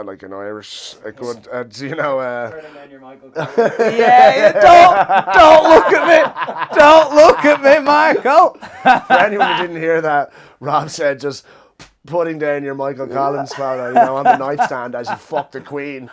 like an Irish, a good, Turning down your Michael Collins. Don't look at me. Don't look at me, Michael. For anyone who didn't hear that, Rob said just putting down your Michael Collins photo, on the nightstand as you fuck the Queen.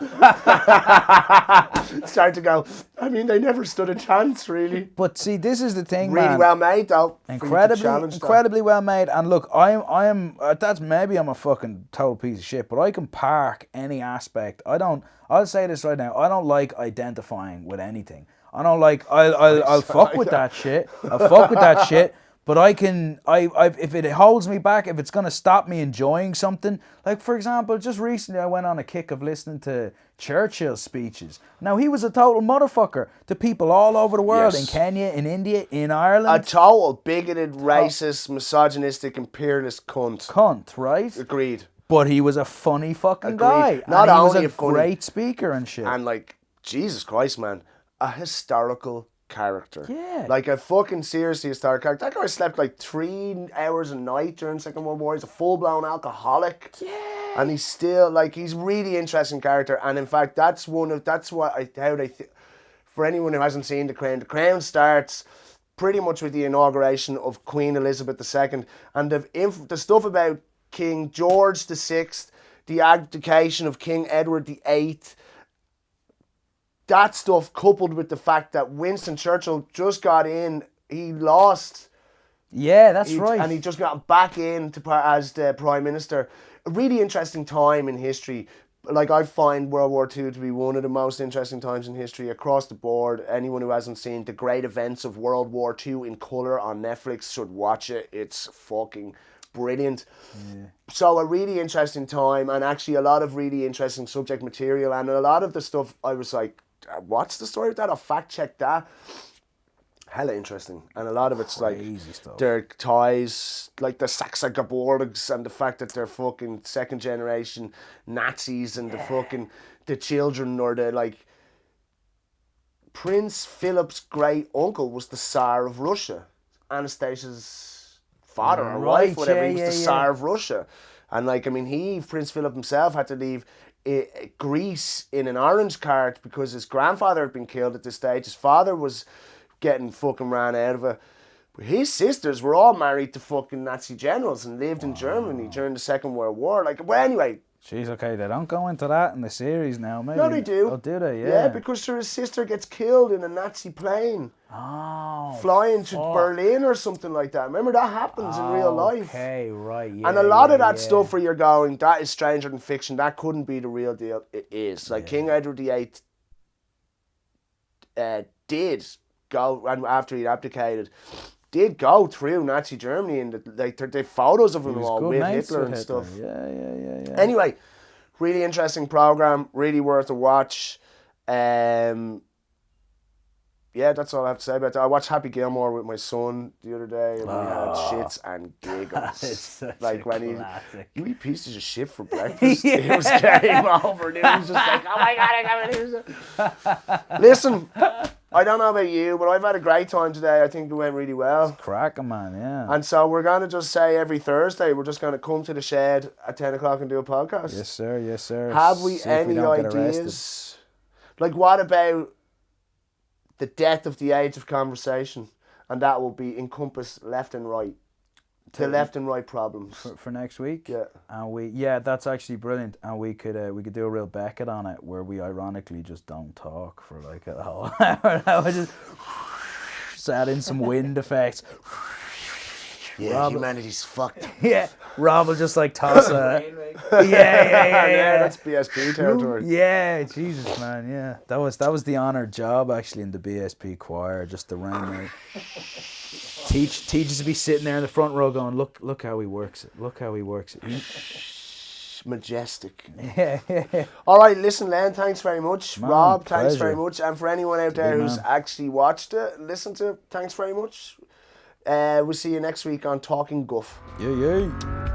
Start to go, I mean, they never stood a chance, really. But see, this is the thing, Really man. well made, though. for you to challenge that. Incredibly well made. And look, I am. That's maybe I'm a fucking total piece of shit, but I can park any aspect. I'll say this right now. I don't like identifying with anything. I don't like. I'll fuck with that shit. I'll fuck with that shit. But I can, if it holds me back, if it's going to stop me enjoying something, like for example, just recently I went on a kick of listening to Churchill's speeches. Now he was a total motherfucker to people all over the world, Yes. in Kenya, in India, in Ireland. A total bigoted, racist, misogynistic, imperialist cunt. Cunt, right? Agreed. But he was a funny fucking guy. Not and he was only a a funny- great speaker and shit. And like, Jesus Christ, man, a historical character. Yeah. Like a fucking seriously historical character. That guy slept like 3 hours a night during the Second World War. He's a full-blown alcoholic. Yeah. And he's still, like, he's really interesting character. And in fact, for anyone who hasn't seen The Crown starts pretty much with the inauguration of Queen Elizabeth II. And the stuff about King George VI, the abdication of King Edward VIII, that stuff coupled with the fact that Winston Churchill just got in, he lost. Yeah, that's right. And he just got back in as the Prime Minister. A really interesting time in history. Like, I find World War II to be one of the most interesting times in history across the board. Anyone who hasn't seen the great events of World War II in colour on Netflix should watch it. It's fucking brilliant. Yeah. So a really interesting time, and actually a lot of really interesting subject material, and a lot of the stuff I was like, what's the story of that? I'll fact check that. Hella interesting. And a lot of it's Crazy like stuff. their ties, like the Saxe-Coburgs, and the fact that they're fucking second generation Nazis, and the children, or the like. Prince Philip's great uncle was the Tsar of Russia. Anastasia's father or wife, whatever, he was the Tsar of Russia. And like, I mean, Prince Philip himself had to leave Greece in an orange cart because his grandfather had been killed at this stage. His father was getting fucking ran out of it. But his sisters were all married to fucking Nazi generals and lived in Germany during the Second World War. Like, well, anyway. Jeez, okay, they don't go into that in the series now, maybe. No, they do. Oh, do they? Yeah. Yeah, because his sister gets killed in a Nazi plane. Oh. Flying to Berlin or something like that. Remember, that happens in real life. Okay, right, yeah. And a lot of that stuff where you're going, that is stranger than fiction, that couldn't be the real deal. It is. Like, King Edward VIII did go, and after he'd abdicated, did go through Nazi Germany, and they photos of him all with Hitler and stuff. Yeah. Anyway, really interesting program, really worth a watch. Yeah, that's all I have to say about that. I watched Happy Gilmore with my son the other day, and we had shits and giggles. It's such like a when classic. you eat pieces of shit for breakfast. It was game over. It was just like, oh my God, I can't. Listen, I don't know about you, but I've had a great time today. I think it went really well. Cracking, man, yeah. And so we're going to just say every Thursday, we're just going to come to the shed at 10 o'clock and do a podcast. Yes, sir. Have we See if any don't get ideas? Like, what about the death of the age of conversation? And that will be encompass left and right. The left and right problems. For next week? Yeah. And that's actually brilliant. And we could do a real Beckett on it, where we ironically just don't talk for like a whole hour. I just add in some wind effects. Yeah, humanity's fucked. Yeah, Rob will just like toss a... Yeah, that's BSP territory. Yeah, Jesus, man, yeah. That was the honoured job, actually, in the BSP choir, just the rain. Teachers to be sitting there in the front row going, look how he works it. Look how he works it. Majestic. Yeah. All right, listen, Len, thanks very much. Man, Rob, pleasure. thanks very much. And for anyone out there who's actually watched it, listened to it, thanks very much. We'll see you next week on Talkin Guff. Yeah.